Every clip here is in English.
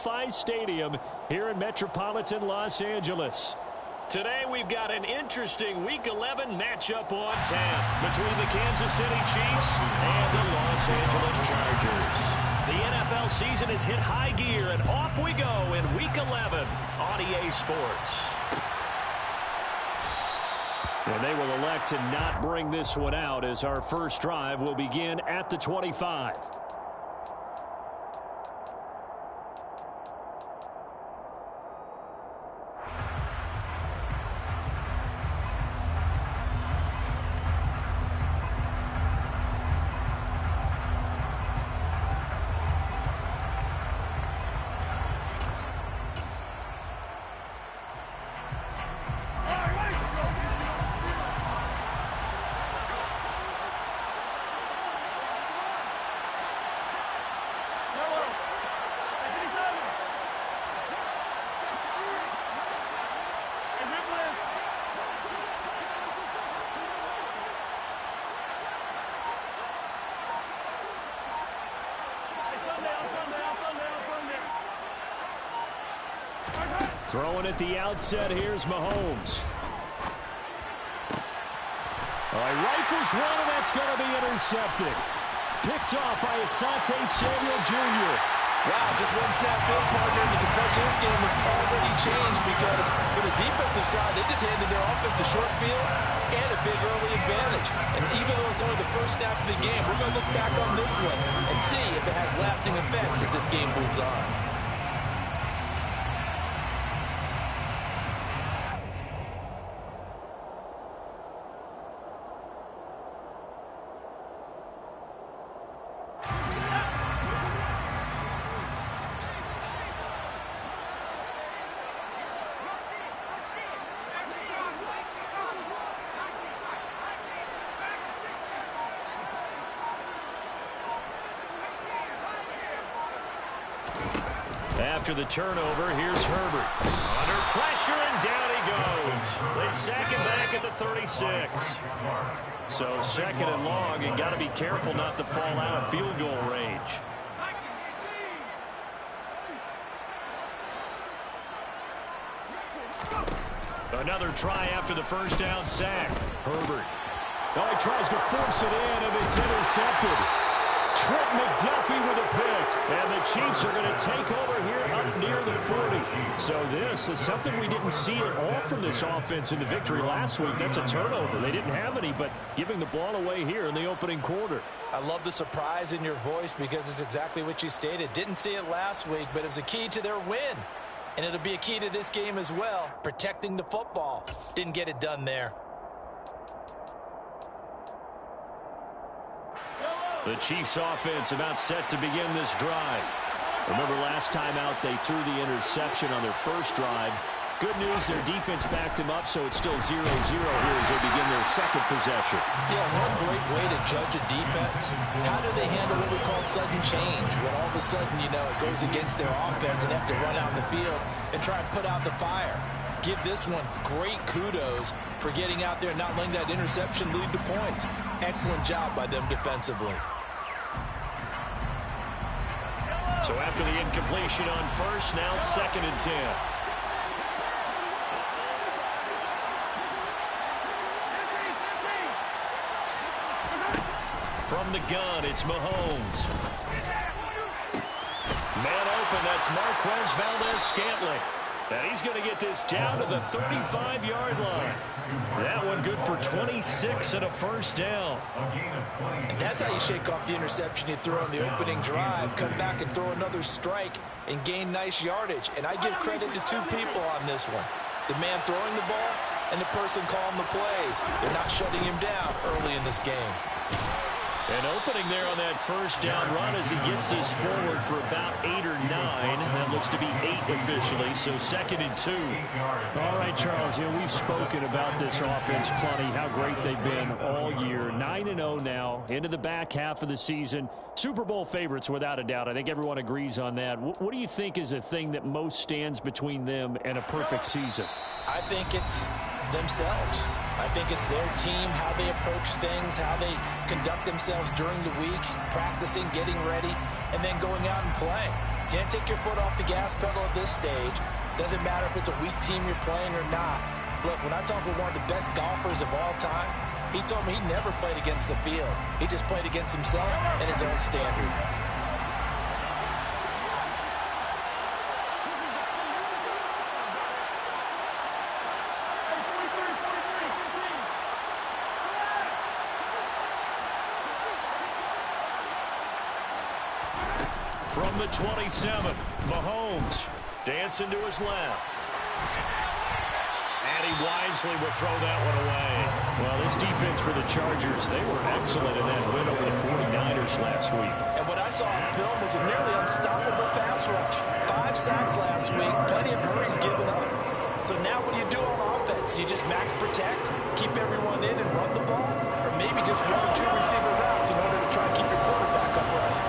SoFi Stadium here in metropolitan Los Angeles. Today we've got an interesting Week 11 matchup on tap between the Kansas City Chiefs and the Los Angeles Chargers. The NFL season has hit high gear, and off we go in Week 11 on EA Sports. And they will elect to not bring this one out as our first drive will begin at the 25. Throwing at the outset, here's Mahomes. All right, rifles one, and that's going to be intercepted. Picked off by Asante Samuel Jr. Wow, just one snap field partner, and you can bet this game has already changed because for the defensive side, they just handed their offense a short field and a big early advantage. And even though it's only the first snap of the game, we're going to look back on this one and see if it has lasting effects as this game moves on. After the turnover, here's Herbert. Under pressure, and down he goes. They sack him back at the 36. So second and long, you got to be careful not to fall out of field goal range. Another try after the first down sack. Herbert. Oh, he tries to force it in, and it's intercepted. Trent McDuffie with a pick, and the Chiefs are going to take over here up near the 40. So this is something we didn't see at all from this offense in the victory last week. That's a turnover. They didn't have any, but giving the ball away here in the opening quarter. I love the surprise in your voice because it's exactly what you stated. Didn't see it last week, but it was a key to their win. And it'll be a key to this game as well, protecting the football. Didn't get it done there. The Chiefs offense about set to begin this drive. Remember last time out they threw the interception on their first drive. Good news, their defense backed them up, so it's still 0-0 here as they begin their second possession. Yeah, one great way to judge a defense. How do they handle what we call sudden change? When all of a sudden, you know, it goes against their offense and they have to run out in the field and try and put out the fire. Give this one great kudos for getting out there and not letting that interception lead to points. Excellent job by them defensively. So after the incompletion on first, now 2nd and 10. From the gun, it's Mahomes. Man open, that's Marquez Valdes-Scantling. And he's going to get this down to the 35-yard line. That one good for 26 and a first down. And that's how you shake off the interception you throw on the opening drive. Come back and throw another strike and gain nice yardage. And I give credit to two people on this one. The man throwing the ball and the person calling the plays. They're not shutting him down early in this game. And opening there on that first down run as he gets this forward for about 8 or 9. That looks to be 8 officially, so 2nd and 2. All right, Charles, you know, we've spoken about this offense plenty, how great they've been all year. 9-0 now, into the back half of the season. Super Bowl favorites, without a doubt. I think everyone agrees on that. What do you think is the thing that most stands between them and a perfect season? I think it's themselves. I think it's their team, how they approach things, how they conduct themselves during the week, practicing, getting ready, and then going out and playing. Can't take your foot off the gas pedal at this stage. Doesn't matter if it's a weak team you're playing or not. Look, when I talk with one of the best golfers of all time, he told me he never played against the field. He just played against himself and his own standard. From the 27, Mahomes dancing to his left. And he wisely will throw that one away. Well, this defense for the Chargers, they were excellent in that win over the 49ers last week. And what I saw on film was a nearly unstoppable pass rush. 5 sacks last week, plenty of hurries given up. So now what do you do on offense? You just max protect, keep everyone in and run the ball? Or maybe just 1 or 2 receiver routes in order to try and keep your quarterback upright?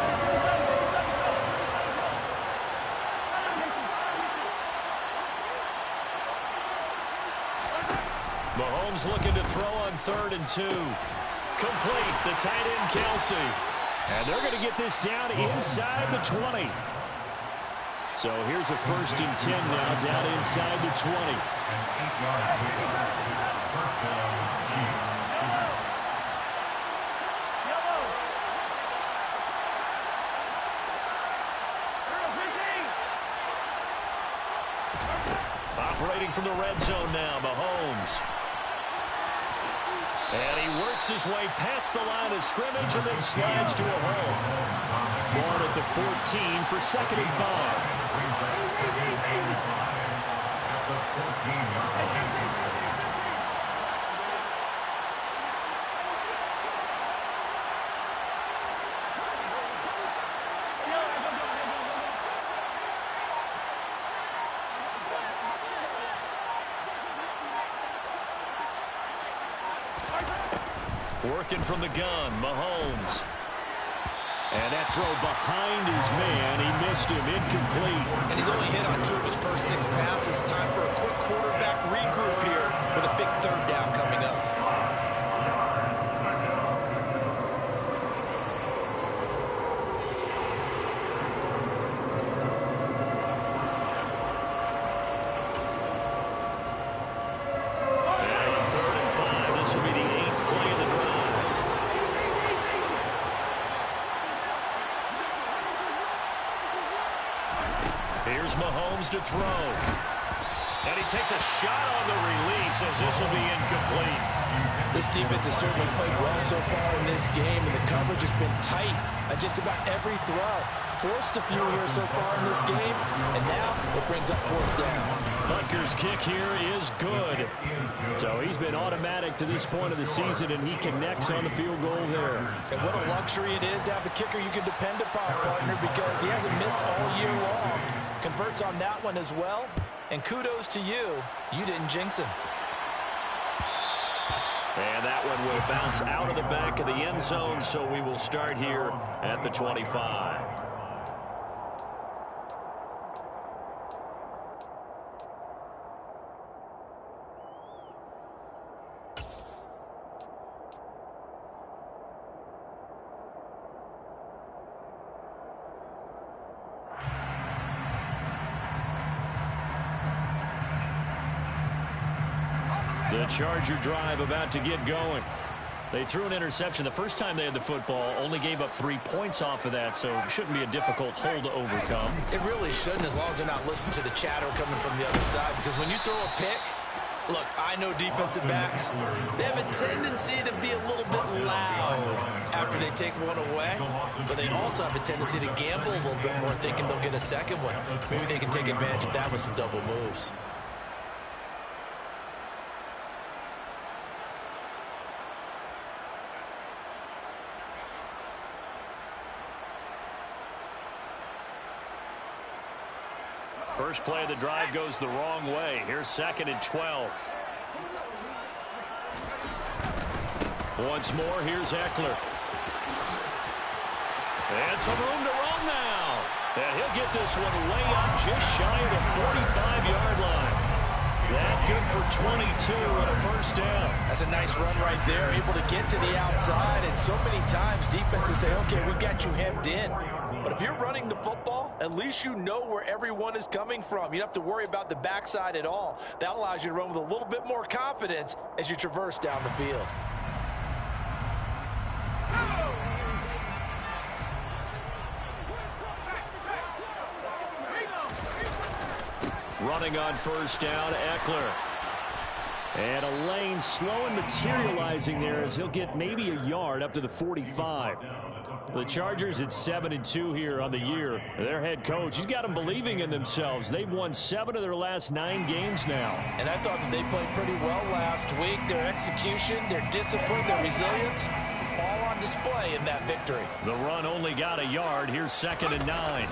Mahomes looking to throw on 3rd and 2. Complete, the tight end Kelsey. And they're going to get this down inside the 20. So here's a 1st and 10 now, down inside the 20. Operating from the red zone now, Mahomes. And he works his way past the line of scrimmage and then slides to a hole. Ball at the 14 for 2nd and 5. Working from the gun, Mahomes. And that throw behind his man. He missed him, incomplete. And he's only hit on 2 of his first 6 passes. Time for a quick quarterback regroup here with a big 3rd down coming up. And 3rd and 5. This will be the 8th play of the drive. Here's Mahomes to throw. And he takes a shot on the release as this will be incomplete. This defense has certainly played well so far in this game, and the coverage has been tight on just about every throw. Forced a few here so far in this game, and now it brings up 4th down. Butker's kick here is good. So he's been automatic to this point of the season, and he connects on the field goal there. And what a luxury it is to have a kicker you can depend upon, partner, because he hasn't missed all year long. Converts on that one as well, and kudos to you. You didn't jinx him. And that one will bounce out of the back of the end zone, so we will start here at the 25. The Charger drive about to get going. They threw an interception the first time they had the football, only gave up 3 points off of that, so it shouldn't be a difficult hole to overcome. It really shouldn't, as long as they're not listening to the chatter coming from the other side, because when you throw a pick, look, I know defensive backs, they have a tendency to be a little bit loud after they take one away, but they also have a tendency to gamble a little bit more, thinking they'll get a second one. Maybe they can take advantage of that with some double moves. First play of the drive goes the wrong way. Here's 2nd and 12. Once more, here's Eckler. And some room to run now. And he'll get this one way up just shy of the 45-yard line. That good for 22 and a first down. That's a nice run right there, able to get to the outside. And so many times defenses say, okay, we got you hemmed in. But if you're running the football, at least you know where everyone is coming from. You don't have to worry about the backside at all. That allows you to run with a little bit more confidence as you traverse down the field. Running on first down, Eckler. And a lane slow and materializing there as he'll get maybe a yard up to the 45. The Chargers at 7-2 here on the year. Their head coach, he's got them believing in themselves. They've won 7 of their last 9 games now. And I thought that they played pretty well last week. Their execution, their discipline, their resilience, all on display in that victory. The run only got a yard. Here's 2nd and 9.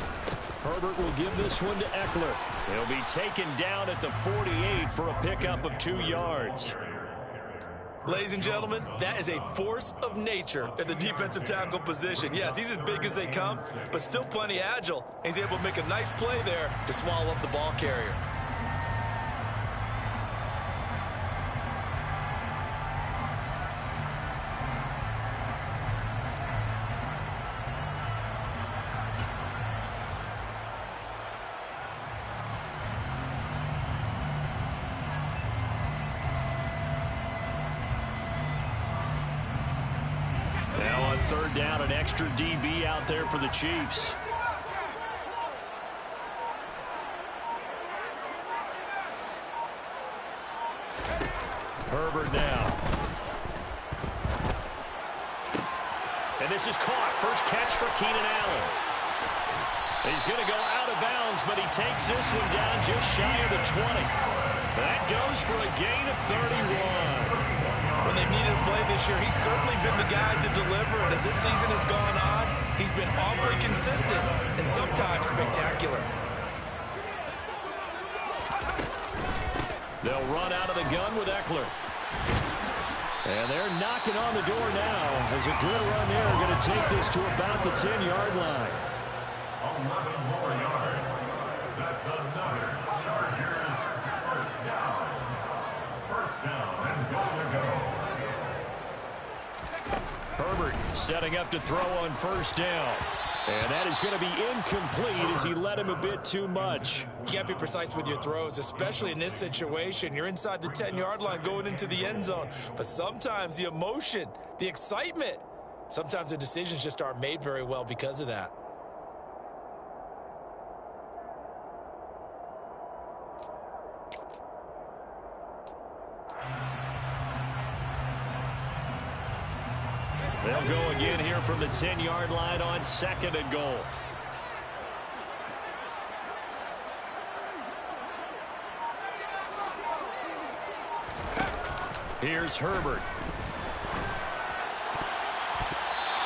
Herbert will give this one to Eckler. He'll be taken down at the 48 for a pickup of 2 yards. Ladies and gentlemen, that is a force of nature at the defensive tackle position. Yes, he's as big as they come, but still plenty agile. He's able to make a nice play there to swallow up the ball carrier. Third down, an extra DB out there for the Chiefs. Herbert now. And this is caught. First catch for Keenan Allen. He's going to go out of bounds, but he takes this one down just shy of the 20. That goes for a gain of 31. When they've needed a play this year, he's certainly been the guy to deliver it. As this season has gone on, he's been awfully consistent and sometimes spectacular. They'll run out of the gun with Eckler. And they're knocking on the door now as a good run there going to take this to about the 10-yard line. 11 more yards. That's another Chargers first down. First down and goal to go. Herbert setting up to throw on first down. And that is going to be incomplete as he led him a bit too much. You got to be precise with your throws, especially in this situation. You're inside the 10-yard line going into the end zone. But sometimes the emotion, the excitement, sometimes the decisions just aren't made very well because of that. They'll go again here from the 10-yard line on 2nd and goal. Here's Herbert.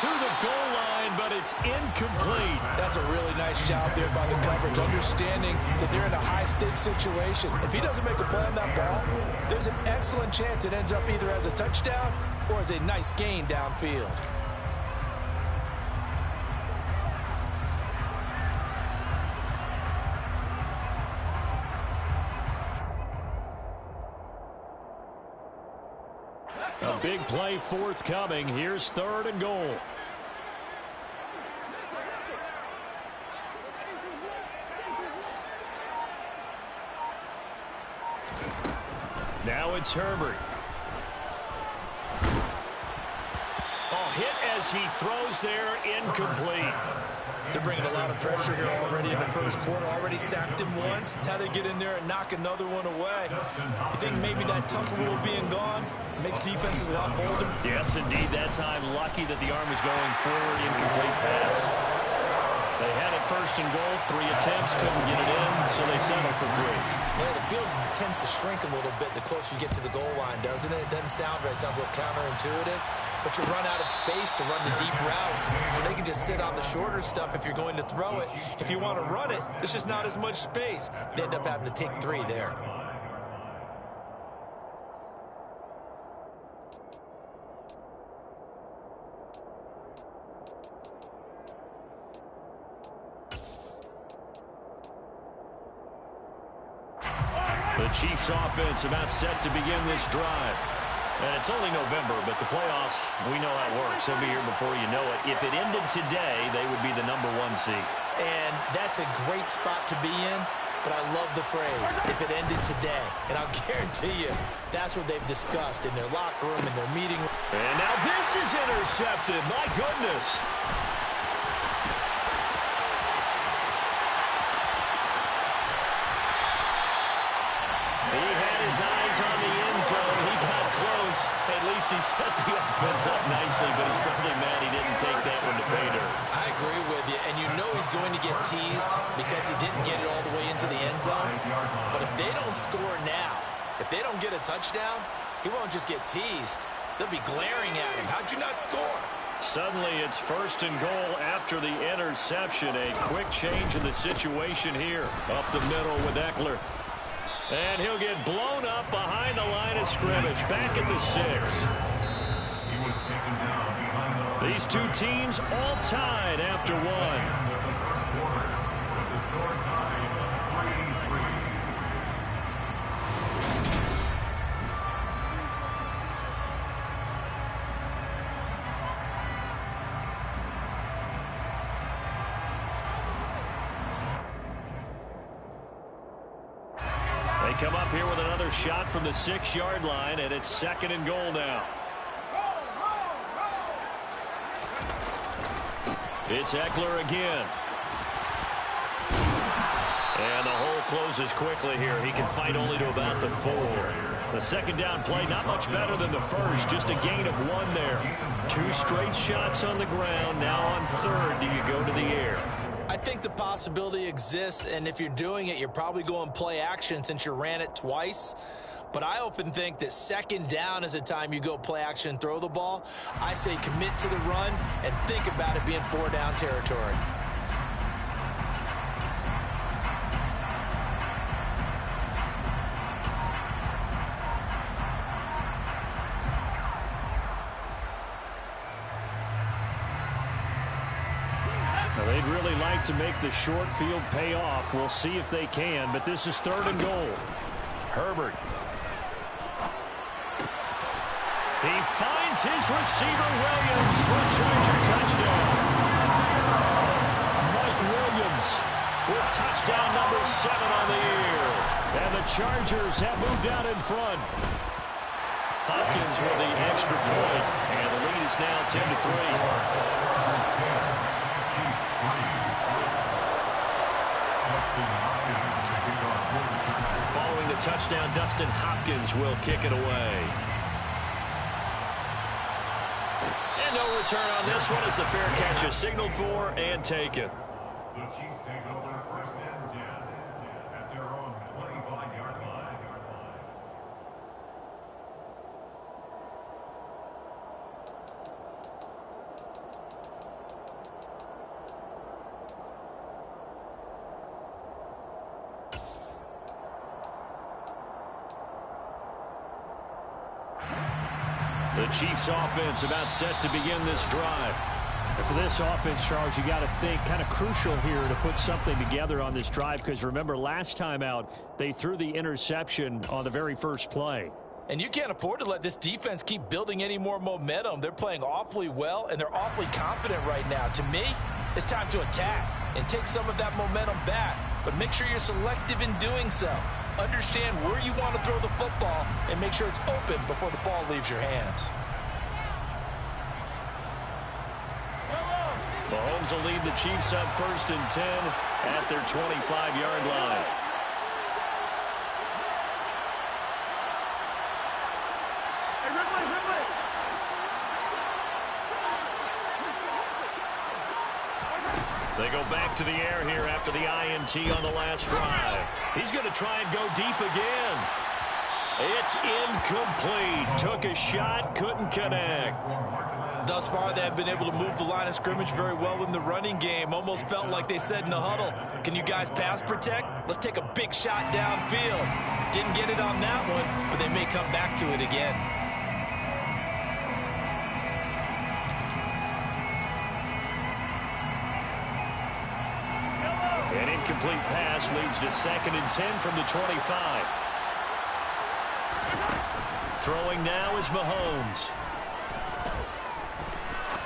To the goal line, but it's incomplete. That's a really nice job there by the coverage, understanding that they're in a high-stakes situation. If he doesn't make a play on that ball, there's an excellent chance it ends up either as a touchdown or as a nice gain downfield. A big play forthcoming. Here's 3rd and goal. Now it's Herbert. Oh, hit as he throws there, incomplete. They're bringing a lot of pressure here already in the first quarter. Already sacked him once. Now they get in there and knock another one away. I think maybe that Tucker rule being gone makes defenses a lot bolder. Yes, indeed. That time, lucky that the arm was going forward. Incomplete pass. They had it 1st and goal. 3 attempts, couldn't get it in, so they settle for 3. Yeah, the field tends to shrink a little bit the closer you get to the goal line, doesn't it? It doesn't sound right. It sounds a little counterintuitive. But you run out of space to run the deep routes, so they can just sit on the shorter stuff if you're going to throw it. If you want to run it, there's just not as much space. They end up having to take 3 there. The Chiefs offense about set to begin this drive. And it's only November, but the playoffs, we know how it works. They'll be here before you know it. If it ended today, they would be the #1 seed. And that's a great spot to be in, but I love the phrase, if it ended today. And I'll guarantee you, that's what they've discussed in their locker room, in their meeting room. And now this is intercepted. My goodness. He had his eyes on the end zone. He got close. At least he set the offense up nicely, but he's probably mad he didn't take that one to pay dirt. I agree with you, and you know he's going to get teased because he didn't get it all the way into the end zone. But if they don't score now, if they don't get a touchdown, he won't just get teased. They'll be glaring at him. How'd you not score? Suddenly it's 1st and goal after the interception. A quick change in the situation here. Up the middle with Eckler. And he'll get blown up behind the line of scrimmage. Back at the 6. These two teams all tied after one. They come up here with another shot from the 6-yard line, and it's 2nd and goal now. It's Eckler again. And the hole closes quickly here. He can fight only to about the 4. The 2nd down play, not much better than the first. Just a gain of 1 there. 2 straight shots on the ground. Now on 3rd, do you go to the air? I think the possibility exists, and if you're doing it, you're probably going play action since you ran it twice. But I often think that 2nd down is a time you go play action and throw the ball. I say commit to the run and think about it being 4-down territory. Now, they'd really like to make the short field pay off. We'll see if they can, but this is 3rd and goal. Herbert. He finds his receiver, Williams, for a Charger touchdown. Mike Williams with touchdown number 7 on the year. And the Chargers have moved out in front. Hopkins with the extra point, and the lead is now 10-3. Following the touchdown, Dustin Hopkins will kick it away. And no return on this one as the fair catch is signaled for and taken. The Chiefs take over 1st and 10 at their own 25-yard line. The Chiefs offense about set to begin this drive. And for this offense, Charles, you got to think kind of crucial here to put something together on this drive, because remember last time out they threw the interception on the very first play. And you can't afford to let this defense keep building any more momentum. They're playing awfully well, and they're awfully confident right now. To me, it's time to attack and take some of that momentum back. But make sure you're selective in doing so. Understand where you want to throw the football and make sure it's open before the ball leaves your hands. Mahomes will lead the Chiefs up 1st and 10 at their 25-yard line. They go back to the air here after the INT on the last drive. He's going to try and go deep again. It's incomplete. Took a shot, couldn't connect. Thus far, they have been able to move the line of scrimmage very well in the running game. Almost felt like they said in the huddle, can you guys pass protect? Let's take a big shot downfield. Didn't get it on that one, but they may come back to it again. An incomplete pass leads to 2nd and 10 from the 25. Throwing now is Mahomes.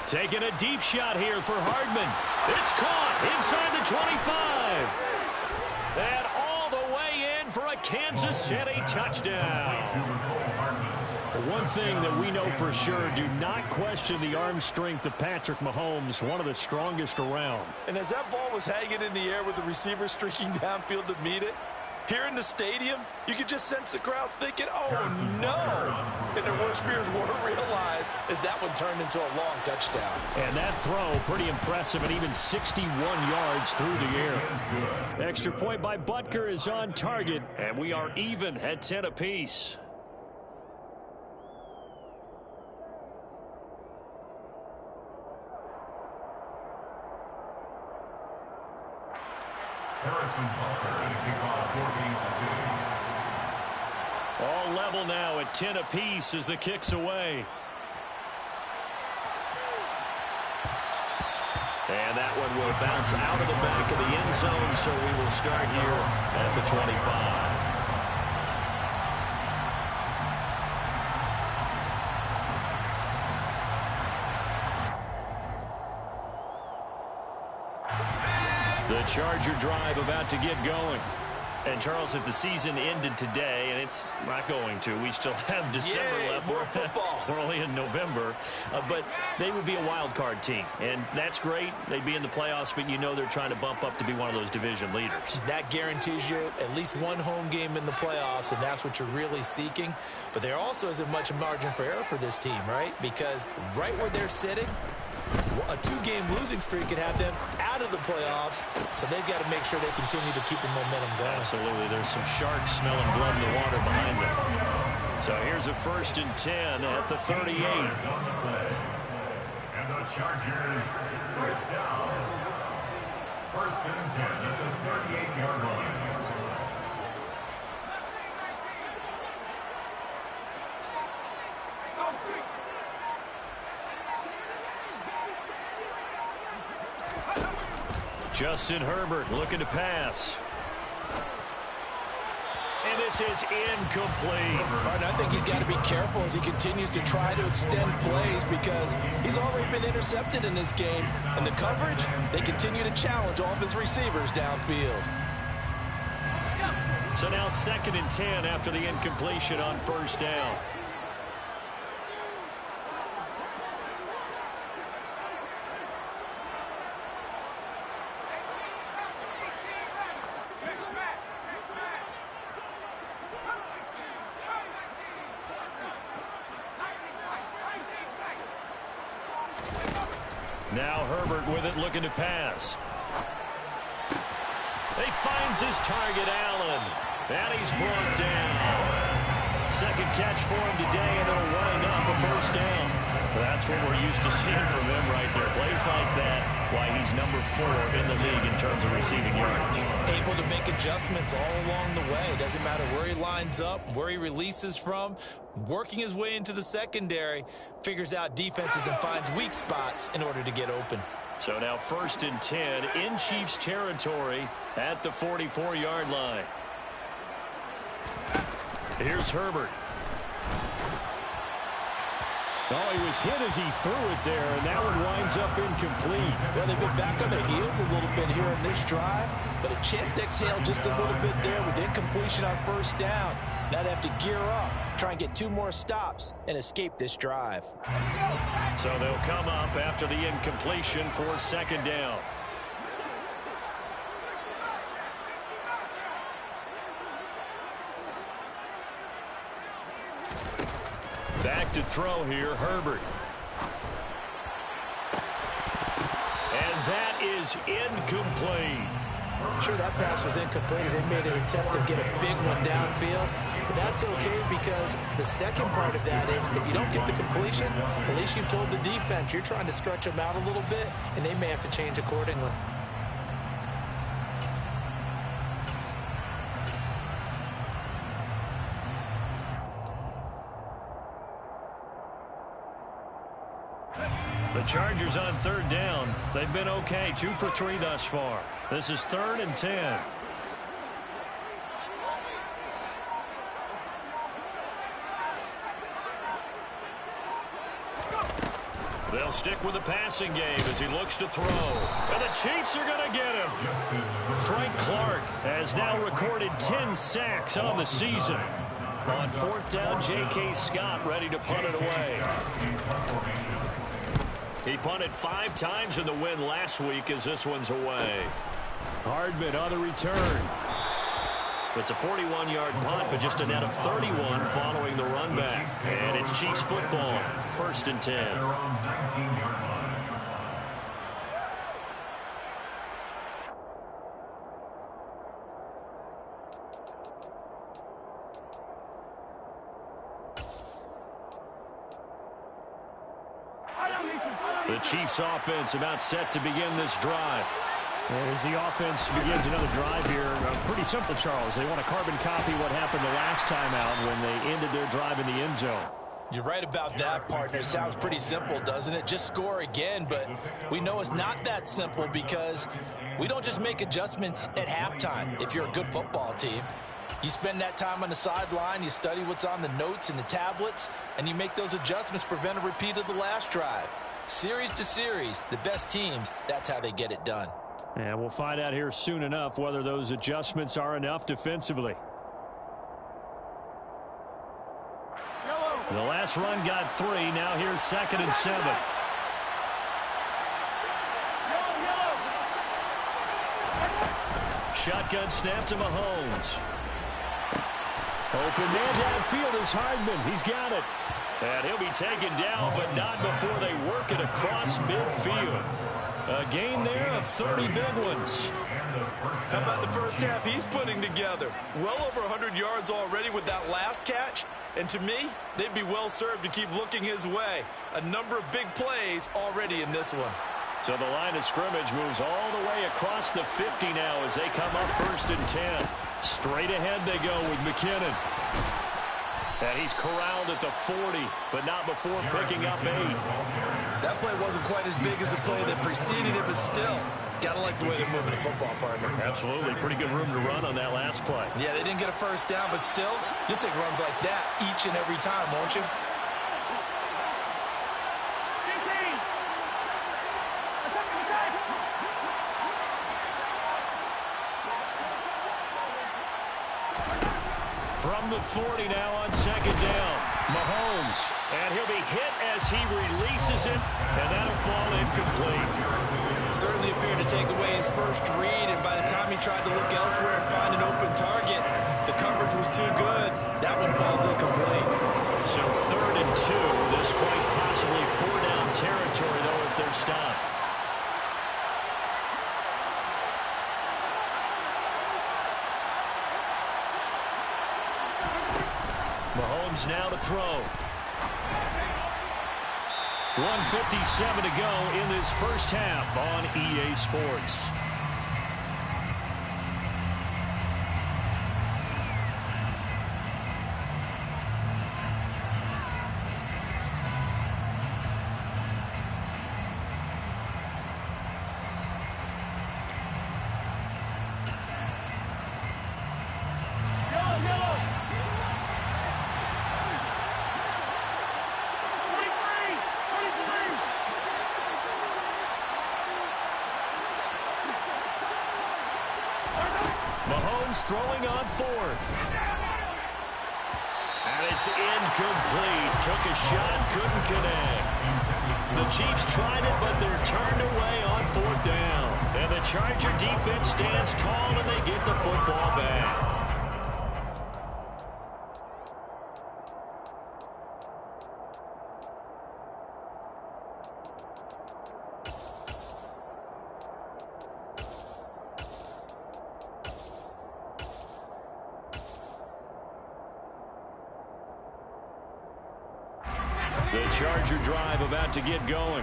Taking a deep shot here for Hardman. It's caught inside the 25. And all the way in for a Kansas City touchdown. One thing that we know for sure, do not question the arm strength of Patrick Mahomes, one of the strongest around. And as that ball was hanging in the air with the receiver streaking downfield to meet it, here in the stadium, you could just sense the crowd thinking, oh, no. And their worst fears weren't realized as that one turned into a long touchdown. And that throw, pretty impressive, and even 61 yards through the air. Extra point by Butker is on target, and we are even at 10 apiece. Harrison Butker and a kickoff for Kansas City. All level now at 10 apiece as the kick's away. And that one will bounce out of the back of the end zone, so we will start here at the 25. The Charger drive about to get going. And, Charles, if the season ended today, and it's not going to, we still have December left. More football. We're only in November. But they would be a wild card team. And that's great. They'd be in the playoffs, but you know they're trying to bump up to be one of those division leaders. That guarantees you at least one home game in the playoffs, and that's what you're really seeking. But there also isn't much margin for error for this team, right? Because right where they're sitting, a two-game losing streak could have them out of the playoffs, so they've got to make sure they continue to keep the momentum going. Absolutely. There's some sharks smelling blood in the water behind them. So here's a 1st and 10 at the 38. And the Chargers, first down. 1st and 10 at the 38-yard line. Justin Herbert looking to pass. And this is incomplete. And I think he's got to be careful as he continues to try to extend plays because he's already been intercepted in this game. And the coverage, they continue to challenge all of his receivers downfield. So now 2nd and 10 after the incompletion on 1st down. Now Herbert with it, looking to pass. He finds his target, Allen. And he's brought down. 2nd catch for him today, and it'll wind up a 1st down. That's what we're used to seeing from him right there. Plays like that, why he's number 4 in the league in terms of receiving yardage. Able to make adjustments all along the way. Doesn't matter where he lines up, where he releases from. Working his way into the secondary, figures out defenses and finds weak spots in order to get open. So now 1st and 10 in Chiefs territory at the 44-yard line. Here's Herbert. Oh, he was hit as he threw it there, and that one winds up incomplete. Well, they've been back on their heels a little bit here in this drive, but a chance to exhale just a little bit there with incompletion on 1st down. Now they have to gear up, try and get 2 more stops, and escape this drive. So they'll come up after the incompletion for 2nd down. Back to throw here, Herbert. And that is incomplete. Sure, that pass was incomplete as they made an attempt to get a big one downfield. But that's okay because the second part of that is if you don't get the completion, at least you've told the defense you're trying to stretch them out a little bit, and they may have to change accordingly. The Chargers on 3rd down. They've been okay, 2 for 3 thus far. This is 3rd and 10. They'll stick with the passing game as he looks to throw. And the Chiefs are going to get him. Frank Clark has now recorded 10 sacks on the season. On fourth down, J.K. Scott ready to punt it away. He punted 5 times in the win last week as this one's away. Hardman on the return. It's a 41-yard punt, but just a net of 31 following the run back. And it's Chiefs football, 1st and 10. The Chiefs offense about set to begin this drive. And as the offense begins another drive here, pretty simple, Charles. They want to carbon copy what happened the last time out when they ended their drive in the end zone. You're right about that, partner. It sounds pretty simple, doesn't it? Just score again, but we know it's not that simple because we don't just make adjustments at halftime if you're a good football team. You spend that time on the sideline, you study what's on the notes and the tablets, and you make those adjustments to prevent a repeat of the last drive. Series to series, the best teams, that's how they get it done. And we'll find out here soon enough whether those adjustments are enough defensively. The last run got 3. Now here's 2nd and 7. Shotgun snap to Mahomes. Open man downfield is Hardman. He's got it. And he'll be taken down, but not before they work it across midfield. A gain there of 30 big ones. How about the first half he's putting together? Well over 100 yards already with that last catch. And to me, they'd be well served to keep looking his way. A number of big plays already in this one. So the line of scrimmage moves all the way across the 50 now as they come up 1st and 10. Straight ahead they go with McKinnon. And he's corralled at the 40, but not before picking up 8. That play wasn't quite as big as the play that preceded it, but still, gotta like the way they're moving the football, partner. Absolutely. Pretty good room to run on that last play. Yeah, they didn't get a first down, but still, you'll take runs like that each and every time, won't you? From the 40 now on 2nd down. Mahomes. And he'll be hit as he releases it. And that'll fall incomplete. Certainly appeared to take away his first read, and by the time he tried to look elsewhere and find an open target, the coverage was too good. That one falls incomplete. So 3rd and 2. This quite possibly 4-down territory, though, if they're stopped. Mahomes now to throw. 1:57 to go in this first half on EA Sports. Mahomes throwing on 4th. And it's incomplete. Took a shot, couldn't connect. The Chiefs tried it, but they're turned away on 4th down. And the Charger defense stands tall, and they get the football back. The Charger drive about to get going.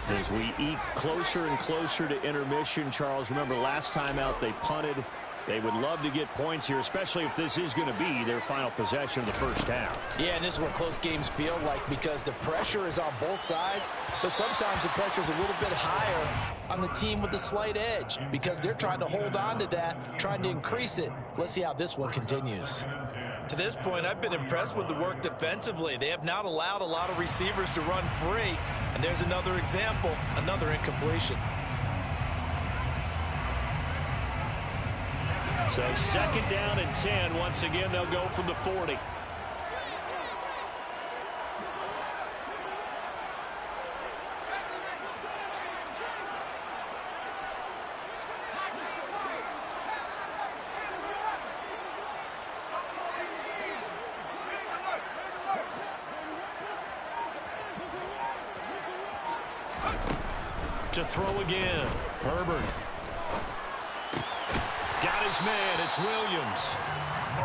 As we eke closer and closer to intermission, Charles, remember last time out they punted. They would love to get points here, especially if this is going to be their final possession of the first half. Yeah, and this is what close games feel like because the pressure is on both sides, but sometimes the pressure is a little bit higher on the team with the slight edge because they're trying to hold on to that, trying to increase it. Let's see how this one continues. To this point, I've been impressed with the work defensively. They have not allowed a lot of receivers to run free. And there's another example, another incompletion. So 2nd down and 10. Once again, they'll go from the 40. To throw again. Herbert. Got his man. It's Williams.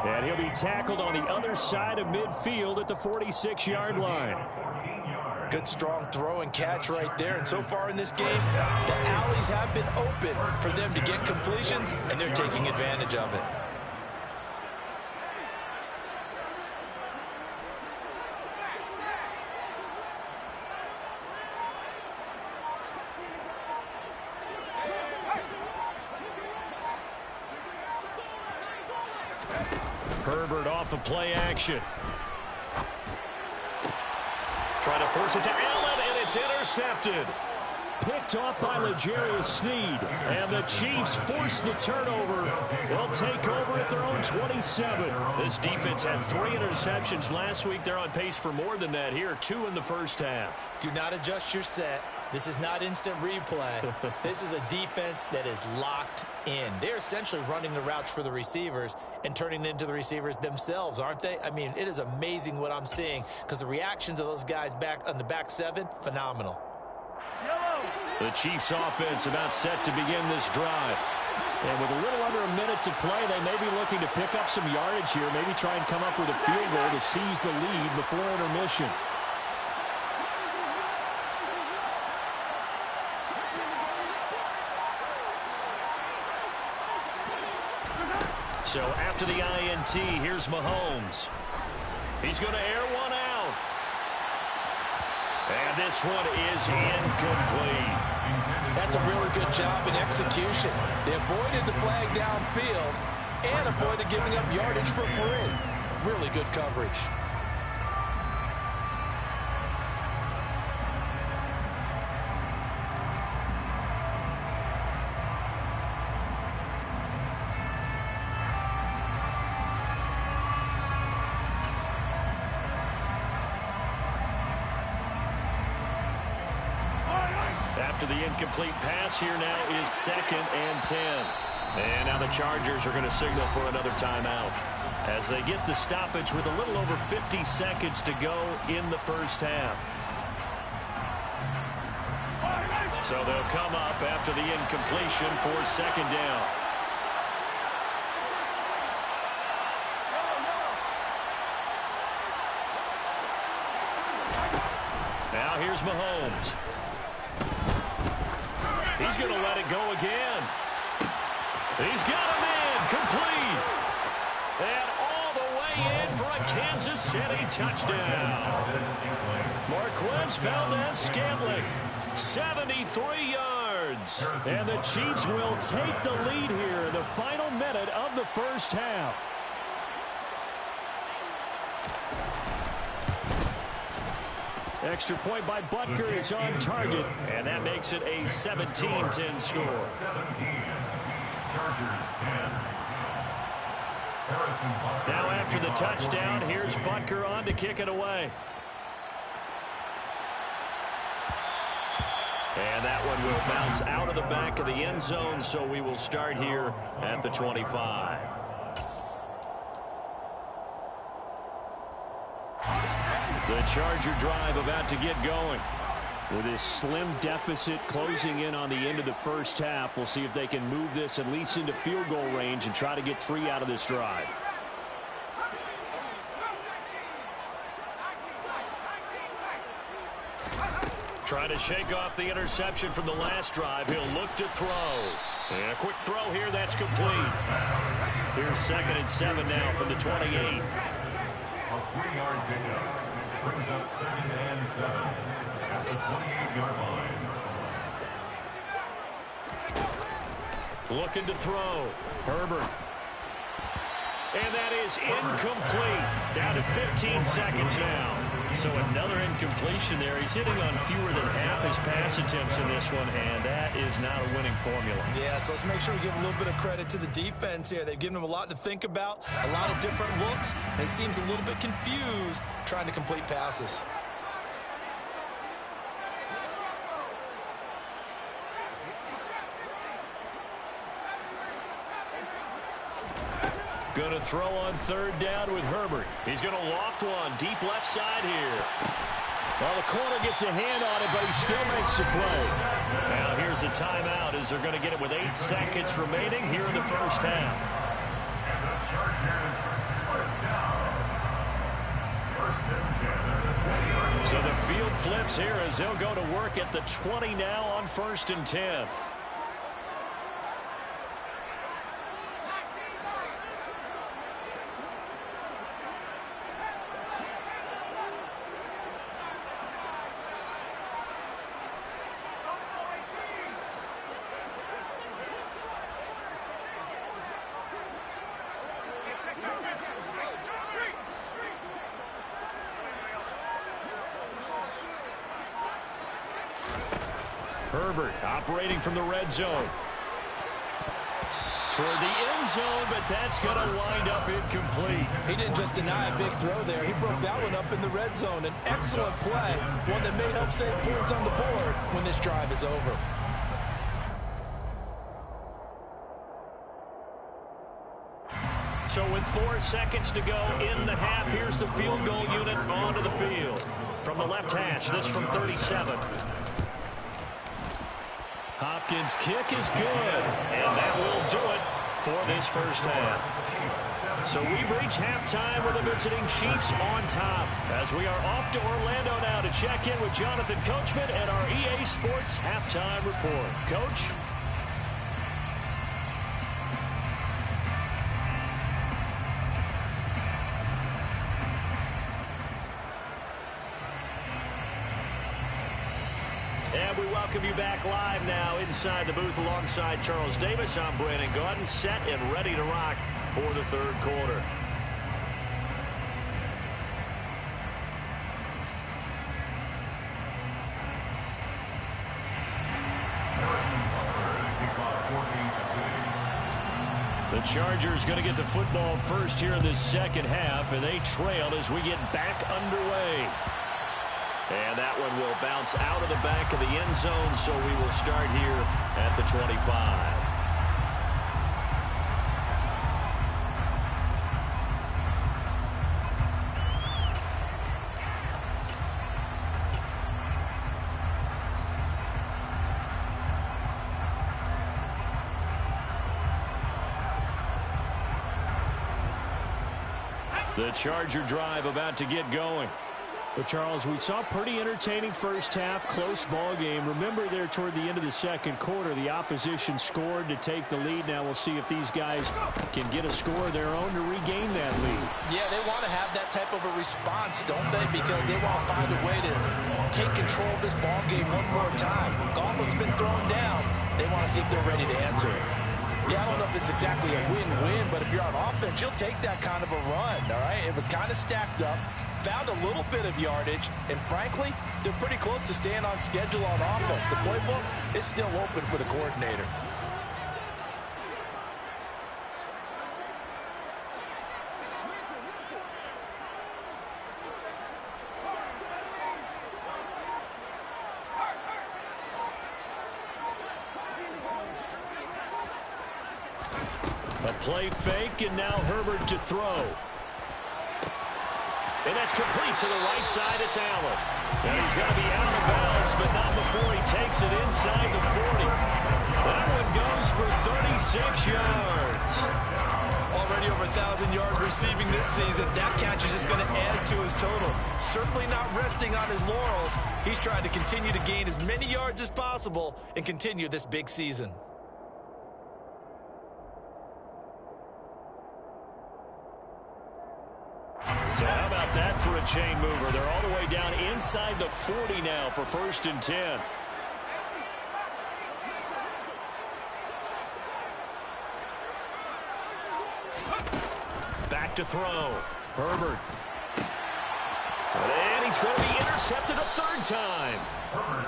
And he'll be tackled on the other side of midfield at the 46-yard line. Good strong throw and catch right there. And so far in this game, the alleys have been open for them to get completions, and they're taking advantage of it. Herbert off of play action. Trying to force it to Allen, and it's intercepted. Picked off by L'Jarius Sneed. And the Chiefs force the turnover. They'll take over at their own 27. This defense had 3 interceptions last week. They're on pace for more than that here. 2 in the first half. Do not adjust your set. This is not instant replay. This is a defense that is locked in. They're essentially running the routes for the receivers and turning it into the receivers themselves, aren't they? I mean, it is amazing what I'm seeing because the reactions of those guys back on the back 7, phenomenal. The Chiefs offense about set to begin this drive. And with a little under a minute to play, they may be looking to pick up some yardage here, maybe try and come up with a field goal to seize the lead before intermission. So after the INT, here's Mahomes. He's going to air one out. And this one is incomplete. That's a really good job in execution. They avoided the flag downfield and avoided giving up yardage for free. Really good coverage. After the incomplete pass, here now is 2nd and 10. And now the Chargers are going to signal for another timeout as they get the stoppage with a little over 50 seconds to go in the first half. So they'll come up after the incompletion for 2nd down. Now here's Mahomes. He's going to let it go again. He's got a man complete. And all the way in for a Kansas City touchdown. Marquez Valdes-Scantling, 73 yards. And the Chiefs will take the lead here in the final minute of the first half. Extra point by Butker is on target, and that makes it a 17-10 score. 17. Chargers 10. Now after the touchdown, here's Butker on to kick it away. And that one will bounce out of the back of the end zone, so we will start here at the 25. The Charger drive about to get going. With this slim deficit closing in on the end of the first half, we'll see if they can move this at least into field goal range and try to get 3 out of this drive. Trying to shake off the interception from the last drive. He'll look to throw. And a quick throw here, that's complete. Here's 2nd and 7 now from the 28. A 3-yard pickup brings up 2nd and 7 at the 28-yard line. Looking to throw. Herbert. And that is incomplete. Down to 15 seconds now. So another incompletion there. He's hitting on fewer than half his pass attempts in this one, and that is not a winning formula. Yeah, so let's make sure we give a little bit of credit to the defense here. They've given him a lot to think about, a lot of different looks, and he seems a little bit confused trying to complete passes. Going to throw on third down with Herbert. He's going to loft one deep left side here. Well, the corner gets a hand on it, but he still makes the play. Now here's a timeout as they're going to get it with 8 seconds remaining here in the first half. And the Chargers first down. First and 10 at the 20-yard line. So the field flips here as they'll go to work at the 20 now on first and 10. Herbert operating from the red zone. Toward the end zone, but that's going to wind up incomplete. He didn't just deny a big throw there. He broke that one up in the red zone. An excellent play, one that may help save points on the board when this drive is over. So with 4 seconds to go in the half, here's the field goal unit onto the field. From the left hash, this from 37. Hopkins' kick is good, and that will do it for this first half. So we've reached halftime with the visiting Chiefs on top, as we are off to Orlando now to check in with Jonathan Coachman and our EA Sports Halftime Report. Coach? And we welcome you back live now inside the booth alongside Charles Davis. I'm Brandon Gaudin, set and ready to rock for the third quarter. The Chargers going to get the football first here in this second half, and they trail as we get back underway. And that one will bounce out of the back of the end zone, so we will start here at the 25. The Charger drive about to get going. But, Charles, we saw a pretty entertaining first half, close ball game. Remember there toward the end of the second quarter, the opposition scored to take the lead. Now we'll see if these guys can get a score of their own to regain that lead. Yeah, they want to have that type of a response, don't they? Because they want to find a way to take control of this ball game one more time. Gauntlet's been thrown down. They want to see if they're ready to answer it. Yeah, I don't know if it's exactly a win-win, but if you're on offense, you'll take that kind of a run, all right? It was kind of stacked up, found a little bit of yardage, and frankly, they're pretty close to staying on schedule on offense. The playbook is still open for the coordinator. A play fake, and now Herbert to throw. And that's complete to the right side. It's Allen. And he's going to be out of bounds, but not before he takes it inside the 40. That one goes for 36 yards. Already over 1,000 yards receiving this season. That catch is just going to add to his total. Certainly not resting on his laurels. He's trying to continue to gain as many yards as possible and continue this big season. So how about that for a chain mover? They're all the way down inside the 40 now for first and 10. Back to throw. Herbert. And he's going to be intercepted a third time.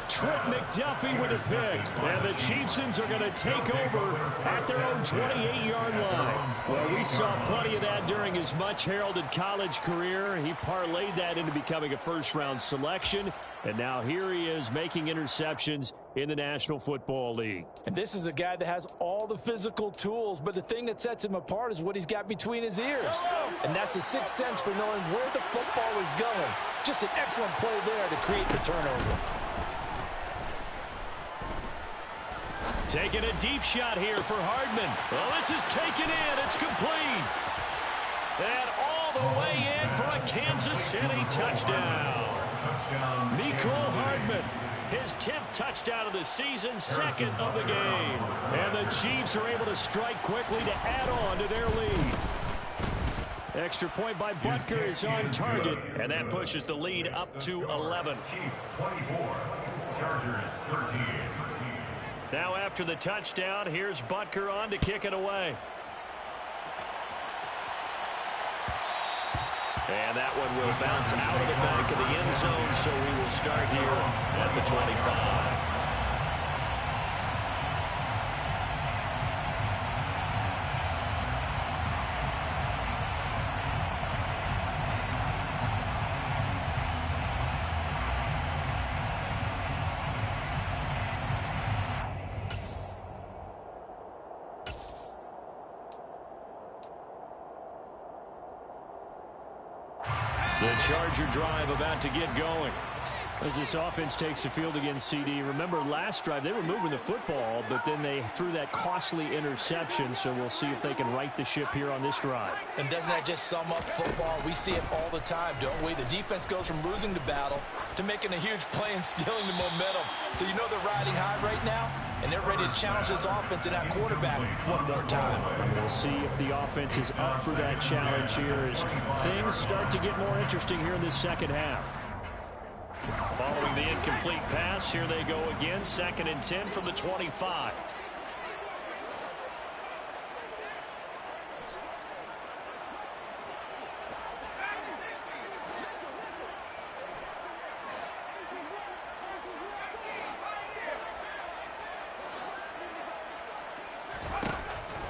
Trent McDuffie with a pick. And the Chiefs are going to take over at their own 28-yard line. Well, we saw plenty of that during his much-heralded college career. He parlayed that into becoming a first-round selection. And now here he is making interceptions in the National Football League. And this is a guy that has all the physical tools, but the thing that sets him apart is what he's got between his ears. And that's the sixth sense for knowing where the football is going. Just an excellent play there to create the turnover. Taking a deep shot here for Hardman. Well, this is taken in. It's complete. And all the way in for a Kansas City touchdown. Mecole Hardman, his 10th touchdown of the season, second of the game. And the Chiefs are able to strike quickly to add on to their lead. Extra point by Butker is on target, and that pushes the lead up to 11. Chiefs 24, Chargers 13. Now after the touchdown, here's Butker on to kick it away. And that one will bounce out of the back of the end zone, so we will start here at the 25. The Charger drive about to get going. As this offense takes the field against CD. Remember last drive they were moving the football, but then they threw that costly interception, so we'll see if they can right the ship here on this drive. And doesn't that just sum up football? We see it all the time, don't we? The defense goes from losing the battle to making a huge play and stealing the momentum. So you know they're riding high right now, and they're ready to challenge this offense and that quarterback one more time. We'll see if the offense is up for that challenge here as things start to get more interesting here in this second half. Following the incomplete pass, here they go again, 2nd and 10 from the 25.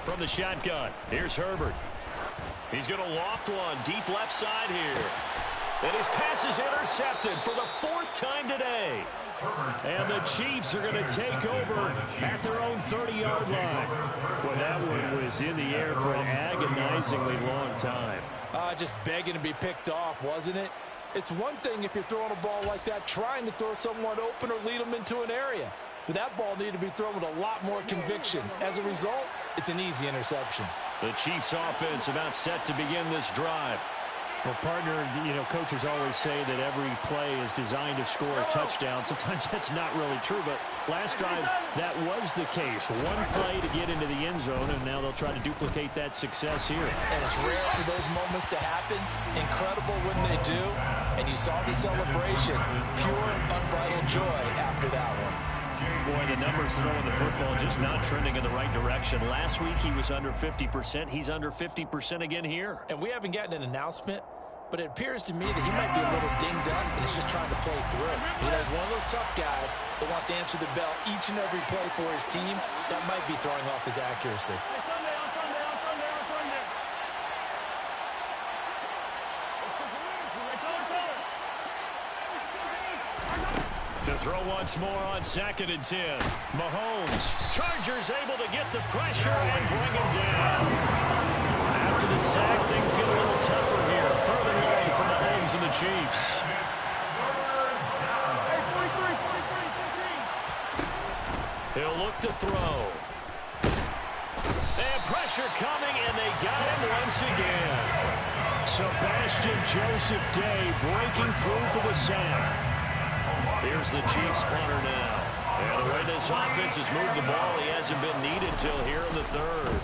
From the shotgun, here's Herbert. He's going to loft one deep left side here. And his pass is intercepted for the 4th time today. And the Chiefs are going to take over at their own 30-yard line. Well, that one was in the air for an agonizingly long time. Just begging to be picked off, wasn't it? It's one thing if you're throwing a ball like that, trying to throw someone open or lead them into an area. But that ball needed to be thrown with a lot more conviction. As a result, it's an easy interception. The Chiefs offense about set to begin this drive. Well, partner, you know, coaches always say that every play is designed to score a touchdown. Sometimes that's not really true, but last drive, that was the case. One play to get into the end zone, and now they'll try to duplicate that success here. And it's rare for those moments to happen. Incredible when they do. And you saw the celebration. Pure, unbridled joy after that one. Boy, the numbers throwing the football just not trending in the right direction. Last week he was under 50%. He's under 50% again here. And we haven't gotten an announcement, but it appears to me that he might be a little dinged up and is just trying to play through. You know, he's one of those tough guys that wants to answer the bell each and every play for his team. That might be throwing off his accuracy. To throw once more on 2nd and 10. Mahomes. Chargers able to get the pressure and bring him down. After the sack, things get a little tougher here. 3rd and long for Mahomes and the Chiefs. He'll look to throw. And pressure coming, and they got him once again. Sebastian Joseph Day breaking through for the sack. Here's the Chiefs punter now. And the way this offense has moved the ball, he hasn't been needed till here in the 3rd.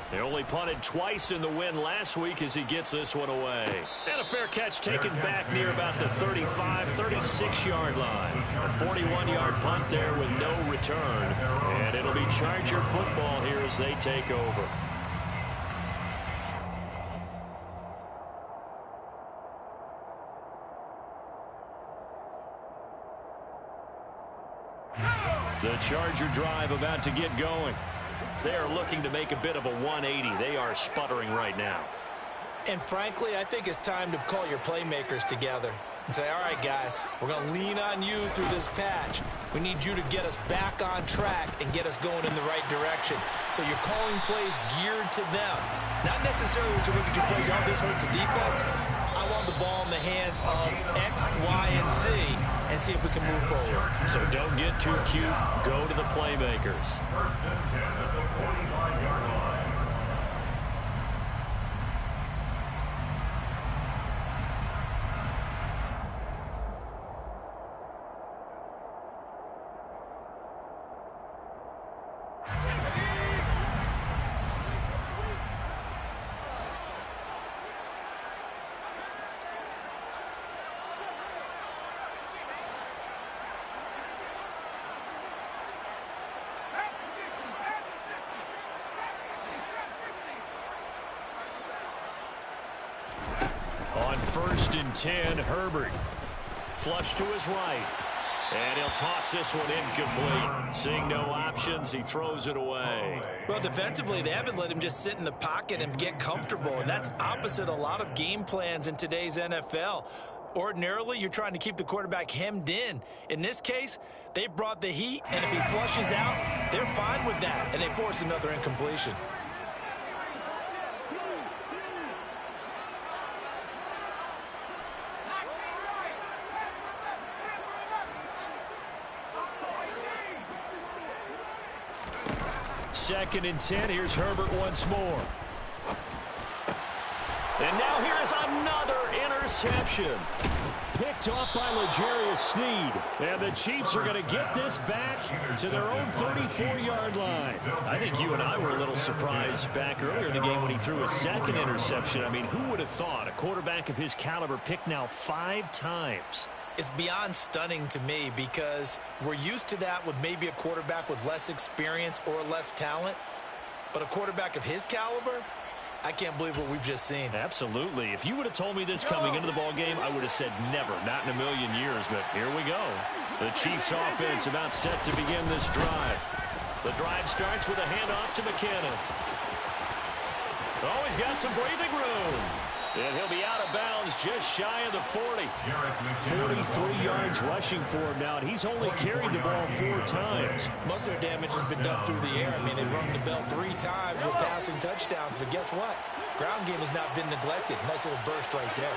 They only punted twice in the win last week as he gets this one away. And a fair catch taken back near about the 35, 36-yard line. A 41-yard punt there with no return. And it'll be Charger football here as they take over. The Charger drive about to get going. They are looking to make a bit of a 180. They are sputtering right now. And frankly, I think it's time to call your playmakers together and say, all right, guys, we're going to lean on you through this patch. We need you to get us back on track and get us going in the right direction. So you're calling plays geared to them. Not necessarily when you look at your plays, oh, this hurts the defense. I want the ball in the hands of X, Y, and Z and see if we can move forward. So don't get too cute. Go to the playmakers. First and 10 at the 45-yard line. On 1st and 10, Herbert. Flush to his right. And he'll toss this one incomplete. Seeing no options, he throws it away. Well, defensively, they haven't let him just sit in the pocket and get comfortable, and that's opposite a lot of game plans in today's NFL. Ordinarily, you're trying to keep the quarterback hemmed in. In this case, they brought the heat, and if he flushes out, they're fine with that, and they force another incompletion. Second and 10. Here's Herbert once more. And now here is another interception. Picked off by L'Jarius Sneed. And the Chiefs are going to get this back to their own 34-yard line. I think you and I were a little surprised back earlier in the game when he threw a second interception. I mean, who would have thought a quarterback of his caliber picked now 5 times? It's beyond stunning to me because we're used to that with maybe a quarterback with less experience or less talent. But a quarterback of his caliber, I can't believe what we've just seen. Absolutely. If you would have told me this coming into the ball game, I would have said never, not in a million years. But here we go. The Chiefs offense about set to begin this drive. The drive starts with a handoff to McKinnon. Oh, he's got some breathing room. And he'll be out of bounds just shy of the 40. 43 yards rushing for him now. And he's only carried the ball 4 times. Most of their damage has been done through the air. I mean, they've rung the bell 3 times with passing touchdowns. But guess what? Ground game has not been neglected. Nice little burst right there.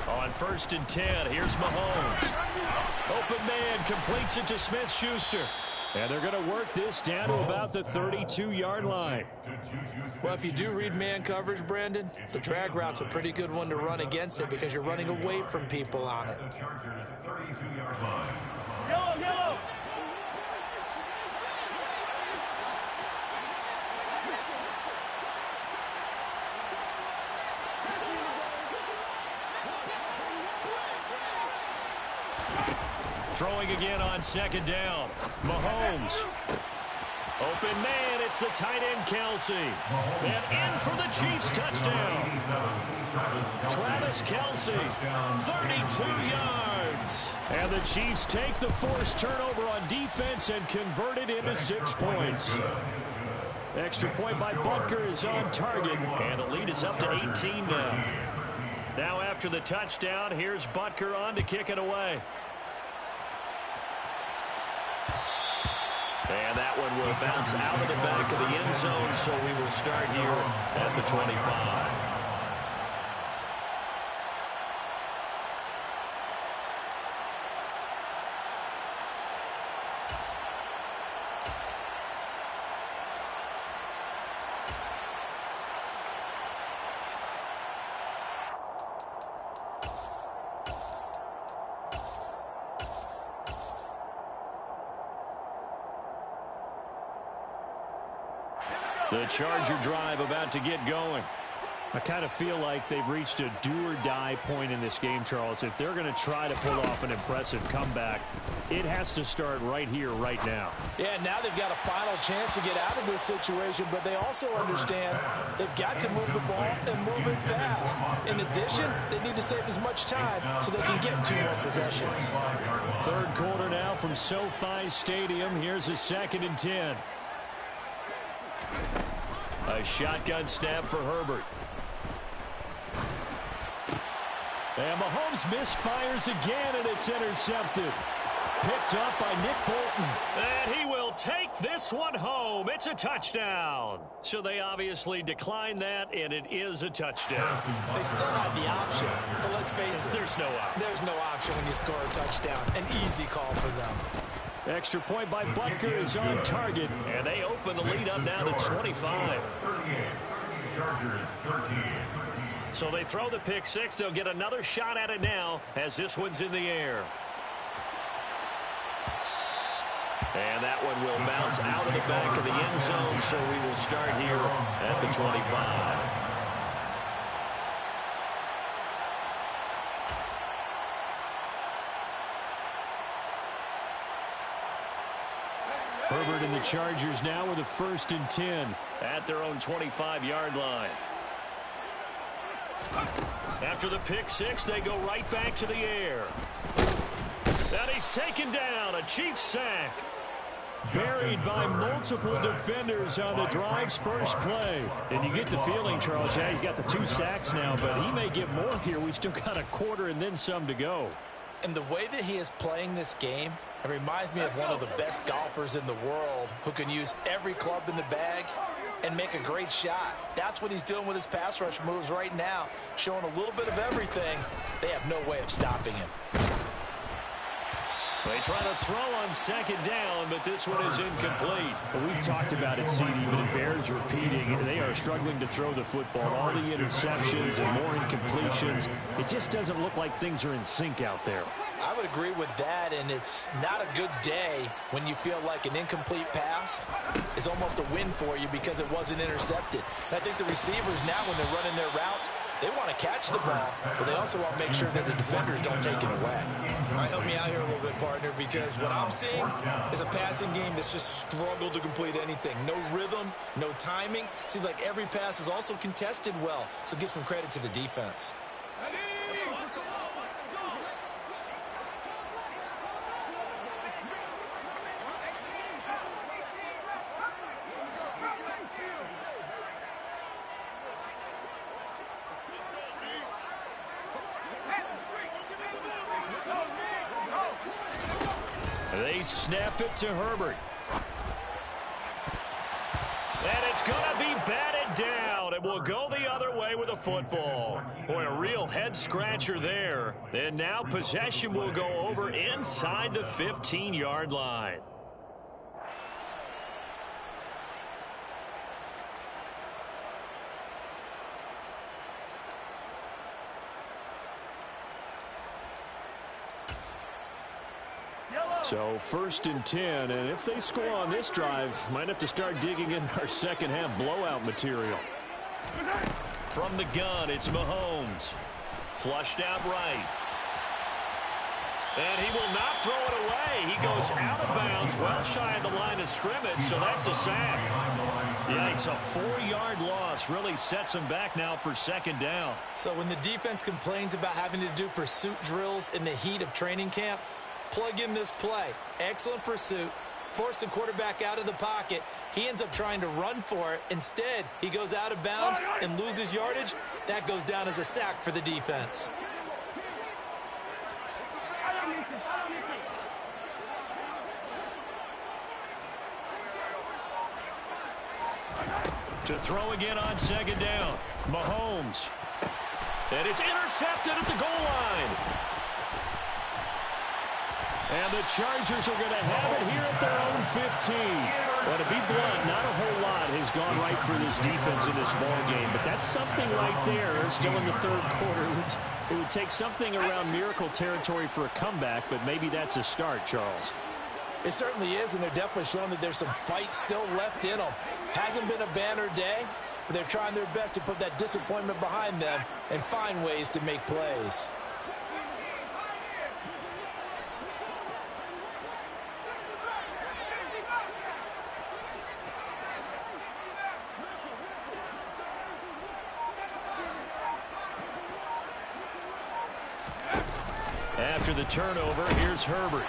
On 1st and 10, here's Mahomes. Open man completes it to Smith-Schuster. And they're going to work this down to about the 32-yard line. Well, if you do read man coverage, Brandon, the drag route's a pretty good one to run against it because you're running away from people on it. The Chargers' 32-yard line. Yellow! Throwing again on 2nd down. Mahomes. Open man, it's the tight end Kelce. And in for the Chiefs touchdown. Travis Kelce, 32 yards. And the Chiefs take the forced turnover on defense and convert it into 6 points. Extra point by Butker is on target, and the lead is up to 18 now. Now after the touchdown, here's Butker on to kick it away. And that one will bounce out of the back of the end zone, so we will start here at the 25. The Charger drive about to get going. I kind of feel like they've reached a do-or-die point in this game, Charles. If they're going to try to pull off an impressive comeback, it has to start right here, right now. Yeah, now they've got a final chance to get out of this situation, but they also understand they've got to move the ball and move it fast. In addition, they need to save as much time so they can get 2 more possessions. Third quarter now from SoFi Stadium. Here's a 2nd and 10. A shotgun snap for Herbert. And Mahomes misfires again, and it's intercepted. Picked up by Nick Bolton. And he will take this one home. It's a touchdown. So they obviously declined that, and it is a touchdown. They still had the option, but let's face it. There's no option. There's no option when you score a touchdown. An easy call for them. Extra point by Butker is on target, and they open the lead up now to 25. Chargers 13. So they throw the pick 6. They'll get another shot at it now as this one's in the air. And that one will bounce out of the back of the end zone, so we will start here at the 25. Herbert and the Chargers now with a 1st and 10 at their own 25-yard line. After the pick 6, they go right back to the air. And he's taken down, a Chiefs sack. Buried by multiple defenders on the drive's first play. And you get the feeling, Charles, yeah, he's got the 2 sacks now, but he may get more here. We still got a quarter and then some to go. And the way that he is playing this game, it reminds me of one of the best golfers in the world who can use every club in the bag and make a great shot. That's what he's doing with his pass rush moves right now, showing a little bit of everything. They have no way of stopping him. They try to throw on 2nd down, but this one is incomplete. Well, we've talked about it, CD, but it bears repeating. They are struggling to throw the football. All the interceptions and more incompletions. It just doesn't look like things are in sync out there. I would agree with that, and it's not a good day when you feel like an incomplete pass is almost a win for you because it wasn't intercepted. And I think the receivers now, when they're running their routes, they want to catch the ball, but they also want to make sure that the defenders don't take it away. All right, help me out here a little bit, partner, because what I'm seeing is a passing game that's just struggled to complete anything. No rhythm, no timing. Seems like every pass is also contested well, so give some credit to the defense. They snap it to Herbert. And it's going to be batted down. It will go the other way with a football. Boy, a real head-scratcher there. And now possession will go over inside the 15-yard line. So 1st and 10, and if they score on this drive, might have to start digging in our second half blowout material. From the gun, it's Mahomes. Flushed out right. And he will not throw it away. He goes out of bounds, well shy of the line of scrimmage, so that's a sack. Yikes, a 4-yard loss really sets him back now for 2nd down. So when the defense complains about having to do pursuit drills in the heat of training camp, plug in this play. Excellent pursuit. Force the quarterback out of the pocket. He ends up trying to run for it. Instead, he goes out of bounds and loses yardage. That goes down as a sack for the defense. To throw again on 2nd down. Mahomes. And it's intercepted at the goal line. And the Chargers are going to have it here at their own 15. Well, to be blunt, not a whole lot has gone right for this defense in this ball game, but that's something right there. Still in the 3rd quarter. It would take something around miracle territory for a comeback, but maybe that's a start, Charles. It certainly is, and they're definitely showing that there's some fight still left in them. Hasn't been a banner day, but they're trying their best to put that disappointment behind them and find ways to make plays. After the turnover, here's Herbert.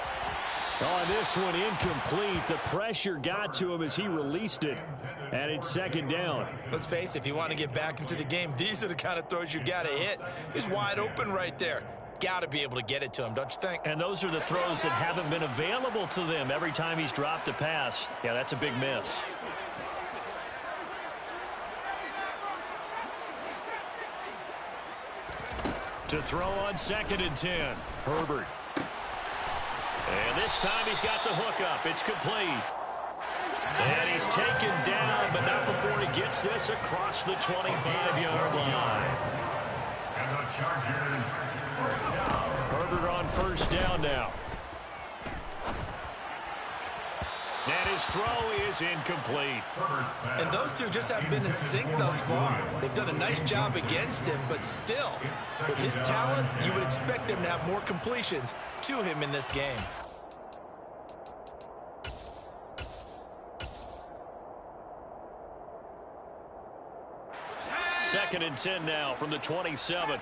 On this one, incomplete. The pressure got to him as he released it, and it's second down. Let's face it, if you want to get back into the game, these are the kind of throws you got to hit. He's wide open right there. Got to be able to get it to him, don't you think? And those are the throws that haven't been available to them every time he's dropped a pass. Yeah, that's a big miss. To throw on 2nd and 10, Herbert. And this time he's got the hook up. It's complete. And he's taken down, but not before he gets this across the 25-yard line. And the Chargers, first down. Herbert on first down now. And his throw is incomplete. And those two just haven't been in sync thus far. They've done a nice job against him, but still, with his talent, you would expect him to have more completions to him in this game. Second and 10 now from the 27.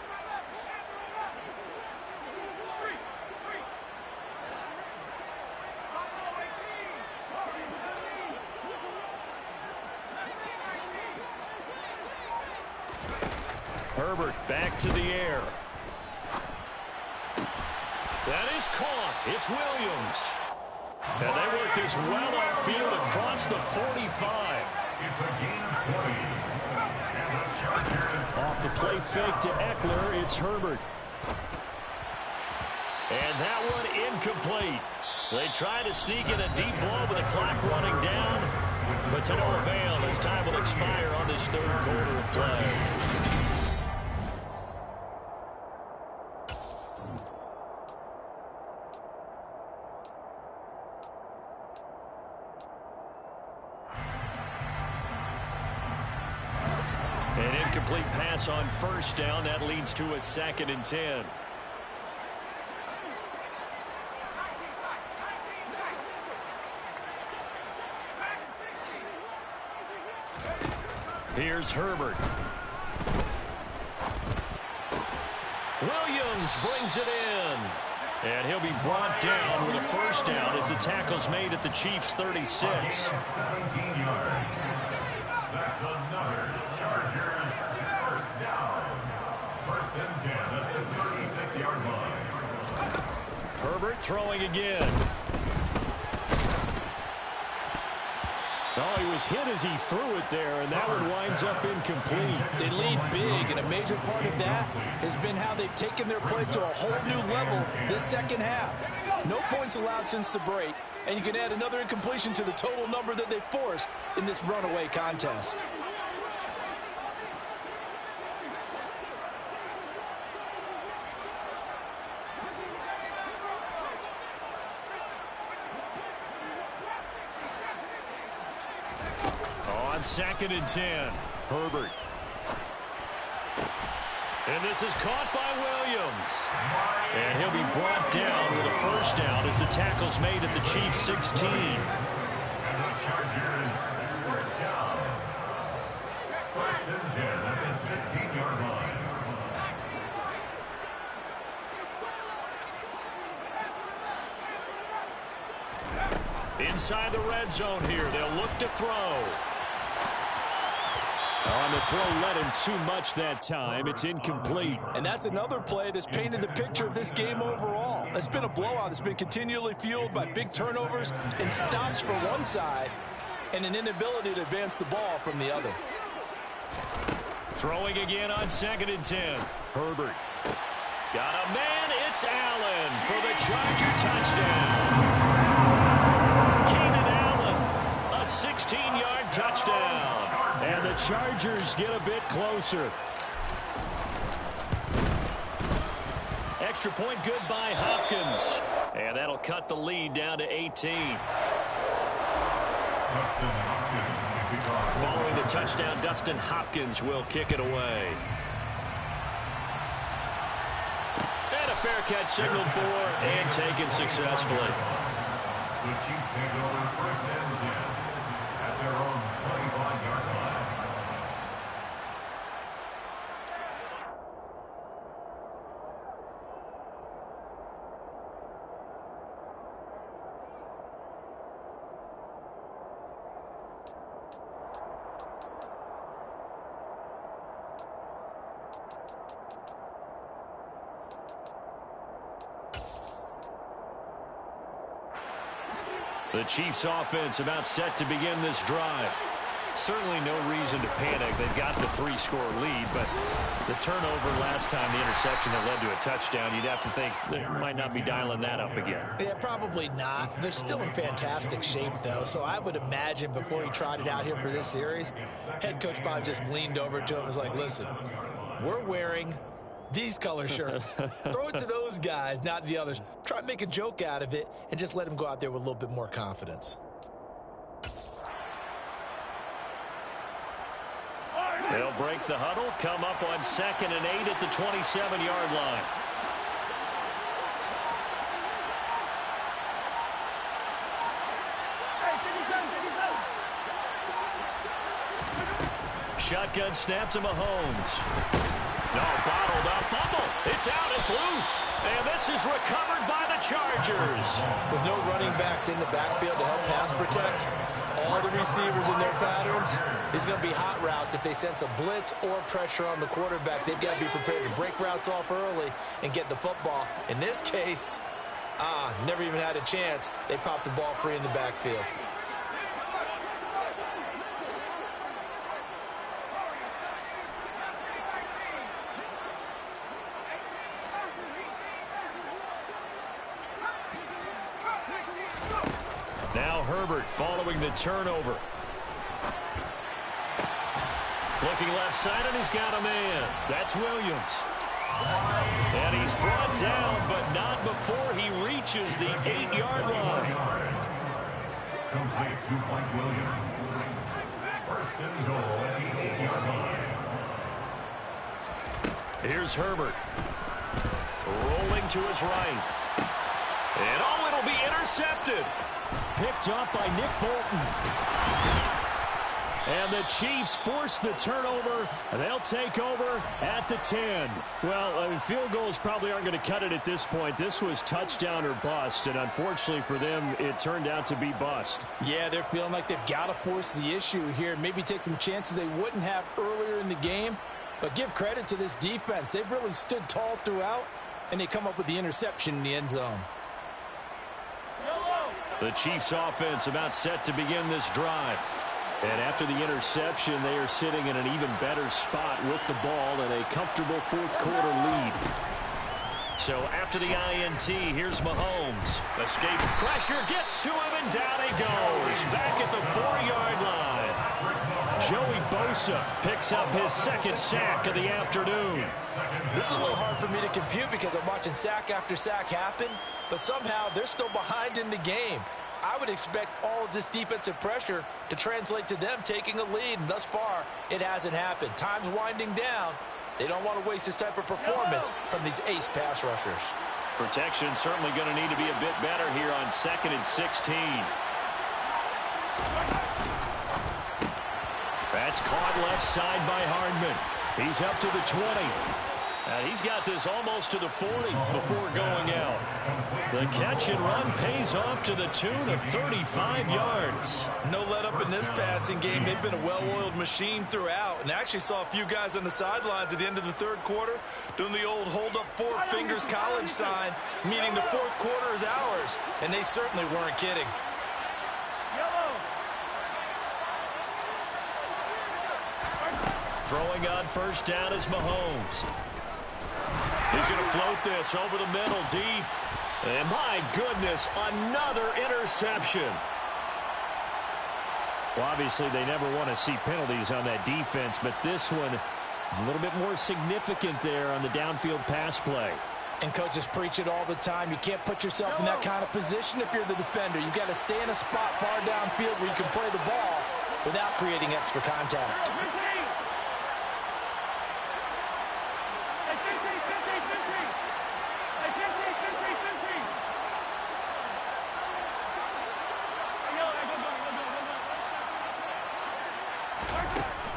Herbert back to the air. That is caught. It's Williams. And they work this well upfield across the 45. It's a gain of 20. And the Chargers. Off the play fake to Eckler, it's Herbert. And that one incomplete. They try to sneak in a deep ball with the clock running down, but to no avail as time will expire on this third quarter of play. An incomplete pass on first down. That leads to a 2nd and 10. Here's Herbert. Williams brings it in. And he'll be brought down with a first down as the tackle's made at the Chiefs' 36. 17 yards. That's another Chargers first down. 1st and 10 at the 36-yard line. Herbert throwing again. Oh, he was hit as he threw it there, and that one winds up incomplete. They lead big, and a major part of that has been how they've taken their play to a whole new level this second half. No points allowed since the break, and you can add another incompletion to the total number that they forced in this runaway contest. On 2nd and 10, Herbert. And this is caught by Williams. And he'll be brought down with a first down as the tackle's made at the Chiefs' 16. And the Chargers first down. 1st and 10 at the 16-yard line. Inside the red zone here, they'll look to throw. On the throw, led him too much that time. It's incomplete. And that's another play that's painted the picture of this game overall. It's been a blowout. It's been continually fueled by big turnovers and stops for one side and an inability to advance the ball from the other. Throwing again on 2nd and 10. Herbert. Got a man. It's Allen for the Charger touchdown. Keenan Allen, a 16-yard touchdown. And the Chargers get a bit closer. Extra point good by Hopkins. And that'll cut the lead down to 18. Justin Hopkins Following the touchdown, Dustin Hopkins will kick it away. And a fair catch signaled for and taken successfully. The Chiefs take over 1st and 10 at their own 25-yard line. The Chiefs offense about set to begin this drive. Certainly no reason to panic. They've got the 3-score lead, but the turnover last time, the interception that led to a touchdown, you'd have to think they might not be dialing that up again. Yeah, probably not. They're still in fantastic shape, though, so I would imagine before he tried it out here for this series, head coach probably just leaned over to him and was like, listen, we're wearing these color shirts. Throw it to those guys, not the others. Try to make a joke out of it and just let them go out there with a little bit more confidence. They'll break the huddle, come up on 2nd and 8 at the 27-yard line. Shotgun snap to Mahomes. No, bottled up, fumble. It's out, it's loose. And this is recovered by the Chargers. With no running backs in the backfield to help pass protect, all the receivers in their patterns, there's going to be hot routes. If they sense a blitz or pressure on the quarterback, they've got to be prepared to break routes off early and get the football. In this case, never even had a chance. They popped the ball free in the backfield. Now Herbert following the turnover. Looking left side, and he's got a man. That's Williams. And he's brought down, but not before he reaches the 8-yard line. Complete to Mike Williams. 1st and goal at the 8-yard line. Here's Herbert. Rolling to his right. And it'll be intercepted. Picked up by Nick Bolton. And the Chiefs force the turnover. They'll take over at the 10. Well, field goals probably aren't going to cut it at this point. This was touchdown or bust, and unfortunately for them, it turned out to be bust. Yeah, they're feeling like they've got to force the issue here. Maybe take some chances they wouldn't have earlier in the game. But give credit to this defense. They've really stood tall throughout, and they come up with the interception in the end zone. The Chiefs offense about set to begin this drive. And after the interception, they are sitting in an even better spot with the ball and a comfortable 4th quarter lead. So after the INT, here's Mahomes. Escape pressure, gets to him, and down he goes. Back at the 4-yard line. Joey Bosa picks up his 2nd sack of the afternoon. This is a little hard for me to compute because I'm watching sack after sack happen, but somehow they're still behind in the game. I would expect all of this defensive pressure to translate to them taking a lead, and thus far, it hasn't happened. Time's winding down. They don't want to waste this type of performance from these ace pass rushers. Protection certainly going to need to be a bit better here on 2nd and 16. That's caught left side by Hardman. He's up to the 20. And he's got this almost to the 40 before going out. The catch and run pays off to the tune of 35 yards. No let up in this passing game. They've been a well-oiled machine throughout. And actually saw a few guys on the sidelines at the end of the 3rd quarter doing the old hold up 4 fingers college sign, meaning the 4th quarter is ours. And they certainly weren't kidding. Throwing on 1st down is Mahomes. He's going to float this over the middle deep. And my goodness, another interception. Well, obviously, they never want to see penalties on that defense, but this one a little bit more significant there on the downfield pass play. And coaches preach it all the time. You can't put yourself in that kind of position if you're the defender. You've got to stay in a spot far downfield where you can play the ball. without creating extra contact.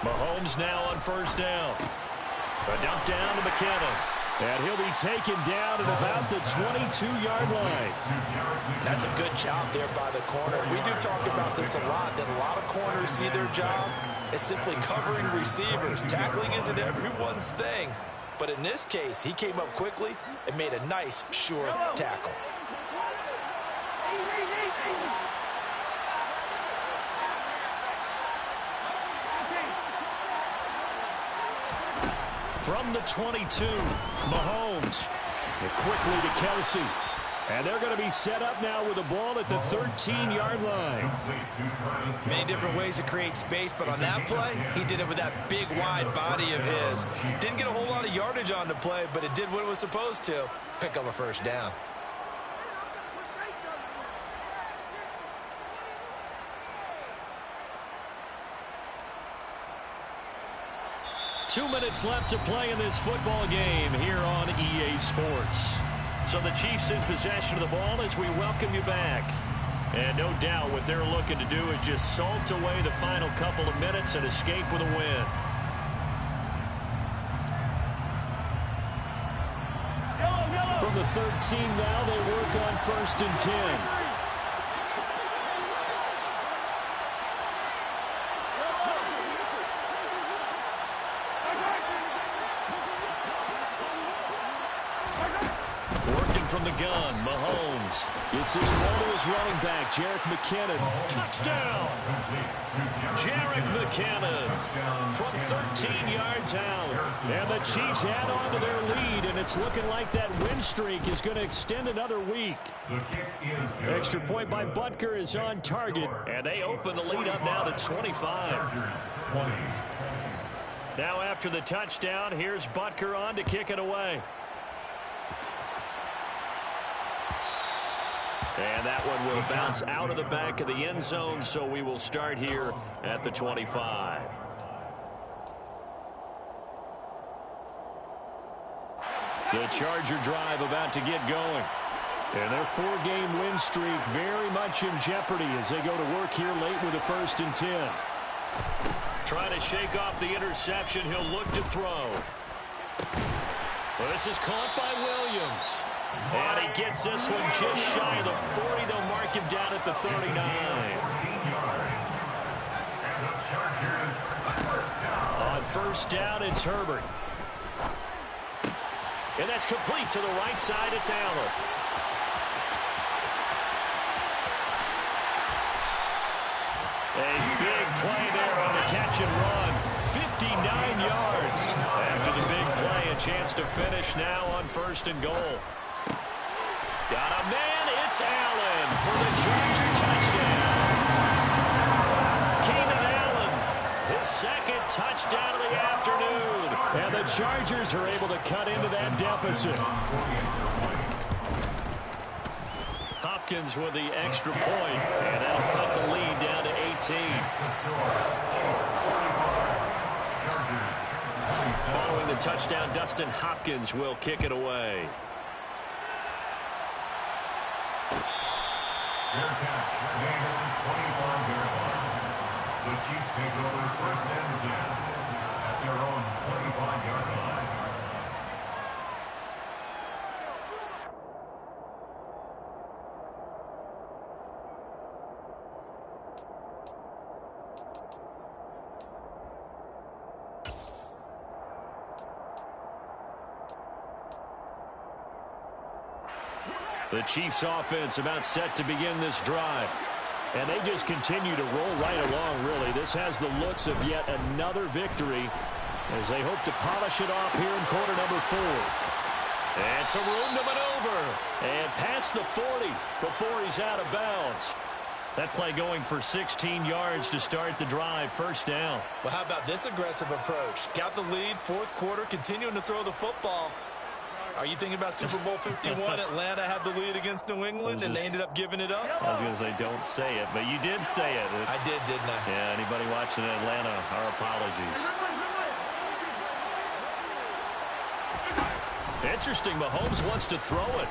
Mahomes now on first down. A dump down to McKinnon. And he'll be taken down at about the 22-yard line. That's a good job there by the corner. We do talk about this a lot, that a lot of corners see their job as simply covering receivers. Tackling isn't everyone's thing. But in this case, he came up quickly and made a nice, sure tackle. From the 22, Mahomes. Quickly to Kelsey. And they're going to be set up now with the ball at the 13-yard line. Many different ways to create space, but on that play, he did it with that big, wide body of his. Didn't get a whole lot of yardage on the play, but it did what it was supposed to. Pick up a first down. Two minutes left to play in this football game here on EA Sports. So the Chiefs in possession of the ball as we welcome you back. And no doubt what they're looking to do is just salt away the final couple of minutes and escape with a win. From the 13 now, they work on 1st and 10. From the gun, Mahomes. It's his ball to his running back, Jerick McKinnon. Touchdown! Jerick McKinnon from 13 yards out. And the Chiefs add on to their lead, and it's looking like that win streak is going to extend another week. Extra point by Butker is on target, and they open the lead up now to 25. Now after the touchdown, here's Butker on to kick it away. And that one will bounce out of the back of the end zone, so we will start here at the 25. The Charger drive about to get going. And their 4-game win streak very much in jeopardy as they go to work here late with a 1st and 10. Trying to shake off the interception. He'll look to throw. Well, this is caught by Williams. And he gets this one just shy of the 40. They'll mark him down at the 39. On first down, it's Herbert. And that's complete to the right side. It's Allen. A big play there on the catch and run. 59 yards. After the big play, a chance to finish now on 1st and goal. Got a man, it's Allen for the Charger touchdown. Keenan Allen, his 2nd touchdown of the afternoon. And the Chargers are able to cut into that deficit. Hopkins with the extra point, and that'll cut the lead down to 18. Following the touchdown, Dustin Hopkins will kick it away. Fair catch, gain at the 25-yard line. The Chiefs take over 1st and 10 at their own 25-yard line. The Chiefs offense about set to begin this drive. And they just continue to roll right along, really. This has the looks of yet another victory as they hope to polish it off here in quarter number 4. And some room to maneuver. And past the 40 before he's out of bounds. That play going for 16 yards to start the drive. 1st down. Well, how about this aggressive approach? Got the lead, 4th quarter, continuing to throw the football. Are you thinking about Super Bowl 51? Atlanta had the lead against New England, and they ended up giving it up? I was going to say, don't say it, but you did say it. I did, didn't I? Yeah, anybody watching Atlanta, our apologies. Interesting, Mahomes wants to throw it.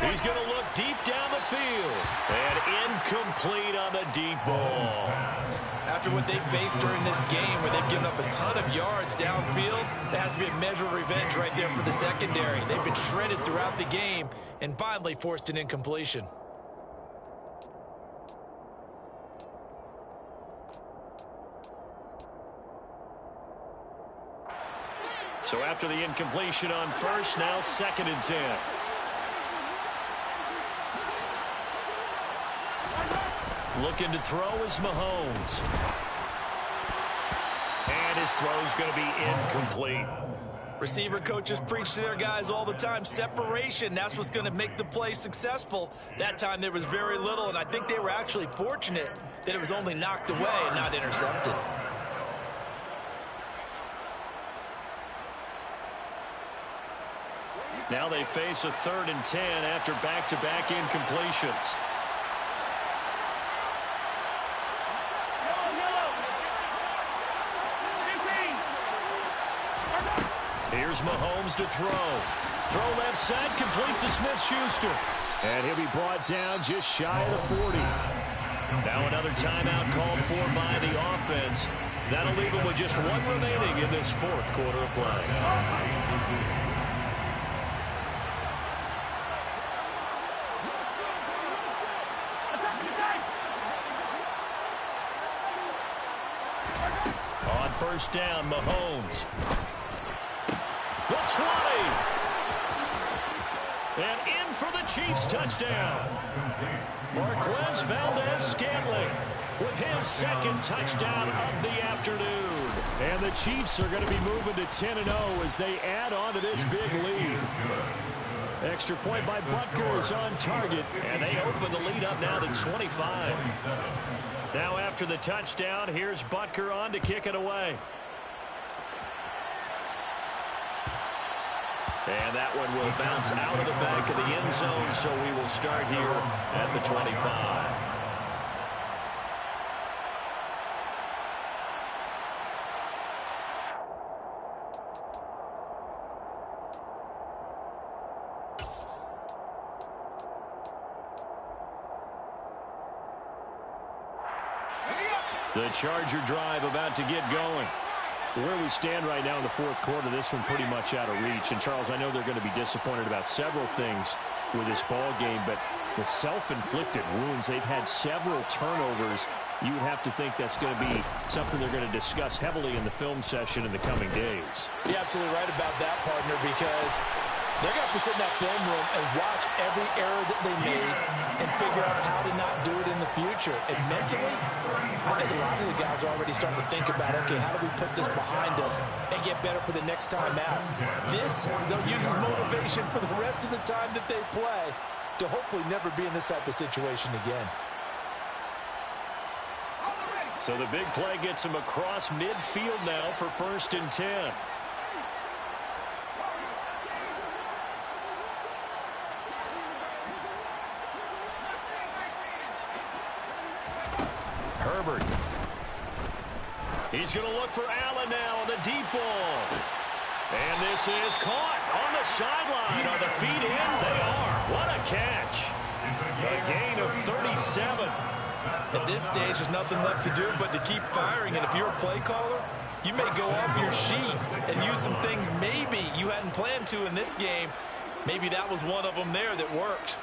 He's going to look deep down the field. And incomplete on the deep ball. After what they faced during this game, where they've given up a ton of yards downfield, there has to be a measure of revenge right there for the secondary. They've been shredded throughout the game and finally forced an incompletion. So after the incompletion on first, now 2nd and 10. Looking to throw is Mahomes. And his throw's going to be incomplete. Receiver coaches preach to their guys all the time. Separation, that's what's going to make the play successful. That time there was very little, and I think they were actually fortunate that it was only knocked away and not intercepted. Now they face a 3rd and 10 after back-to-back incompletions. Here's Mahomes to throw. Throw left side, complete to Smith-Schuster. And he'll be brought down just shy of the 40. Now another timeout called for by the offense. That'll leave them with just 1 remaining in this 4th quarter of play. On first down, Mahomes. The 20. And in for the Chiefs touchdown. Marquez Valdez-Scantling with his 2nd touchdown of the afternoon. And the Chiefs are going to be moving to 10-0 as they add on to this big lead. Extra point by Butker is on target, and they open the lead up now to 25. Now after the touchdown, here's Butker on to kick it away. And that one will bounce out of the back of the end zone, so we will start here at the 25. The Charger drive about to get going. Where we stand right now in the 4th quarter, this one pretty much out of reach. And, Charles, I know they're going to be disappointed about several things with this ball game, but the self-inflicted wounds, they've had several turnovers. You would have to think that's going to be something they're going to discuss heavily in the film session in the coming days. You're absolutely right about that, partner, because they're going to have to sit in that film room and watch every error that they made and figure out how to not do it in the future. And mentally, I think a lot of the guys are already starting to think about, okay, how do we put this behind us and get better for the next time out? This, they'll use as motivation for the rest of the time that they play to hopefully never be in this type of situation again. So the big play gets him across midfield now for 1st and 10. Herbert. He's going to look for Allen now on the deep ball. And this is caught on the sideline. Are the feet in? They are. What a catch. A gain of 37. At this stage, there's nothing left to do but to keep firing. And if you're a play caller, you may go off your sheet and use some things maybe you hadn't planned to in this game. Maybe that was one of them there that worked.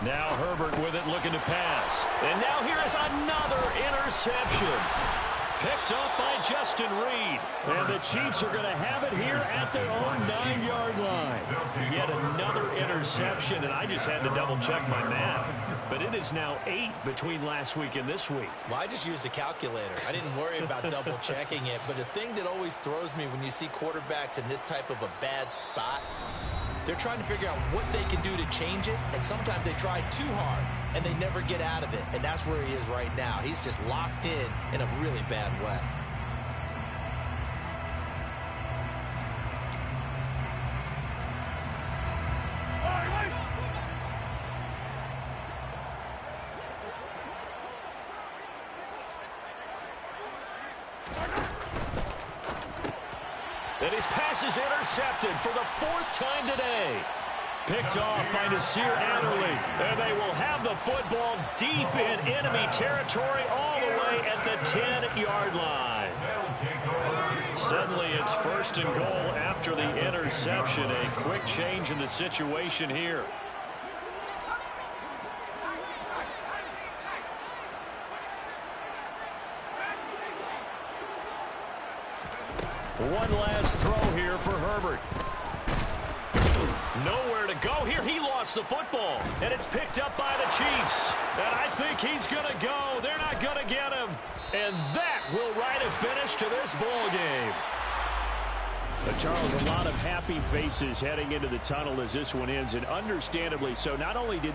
Now Herbert with it, looking to pass. And now here is another interception. Picked up by Justin Reed. And the Chiefs are going to have it here at their own 9-yard line. Yet another interception, and I just had to double-check my math. But it is now 8 between last week and this week. Well, I just used a calculator. I didn't worry about double-checking it. But the thing that always throws me when you see quarterbacks in this type of a bad spot, they're trying to figure out what they can do to change it, and sometimes they try too hard, and they never get out of it. And that's where he is right now. He's just locked in a really bad way. And his pass is intercepted for the 4th time today. Picked off by Nasir Adderley. And they will have the football deep in enemy territory all the way at the 10-yard line. Suddenly it's 1st and goal after the interception. A quick change in the situation here. One last throw here for Herbert. Nowhere to go here. He lost the football, and it's picked up by the Chiefs. And I think he's going to go. They're not going to get him. And that will write a finish to this ball game. Charles, a lot of happy faces heading into the tunnel as this one ends, and understandably so. Not only did they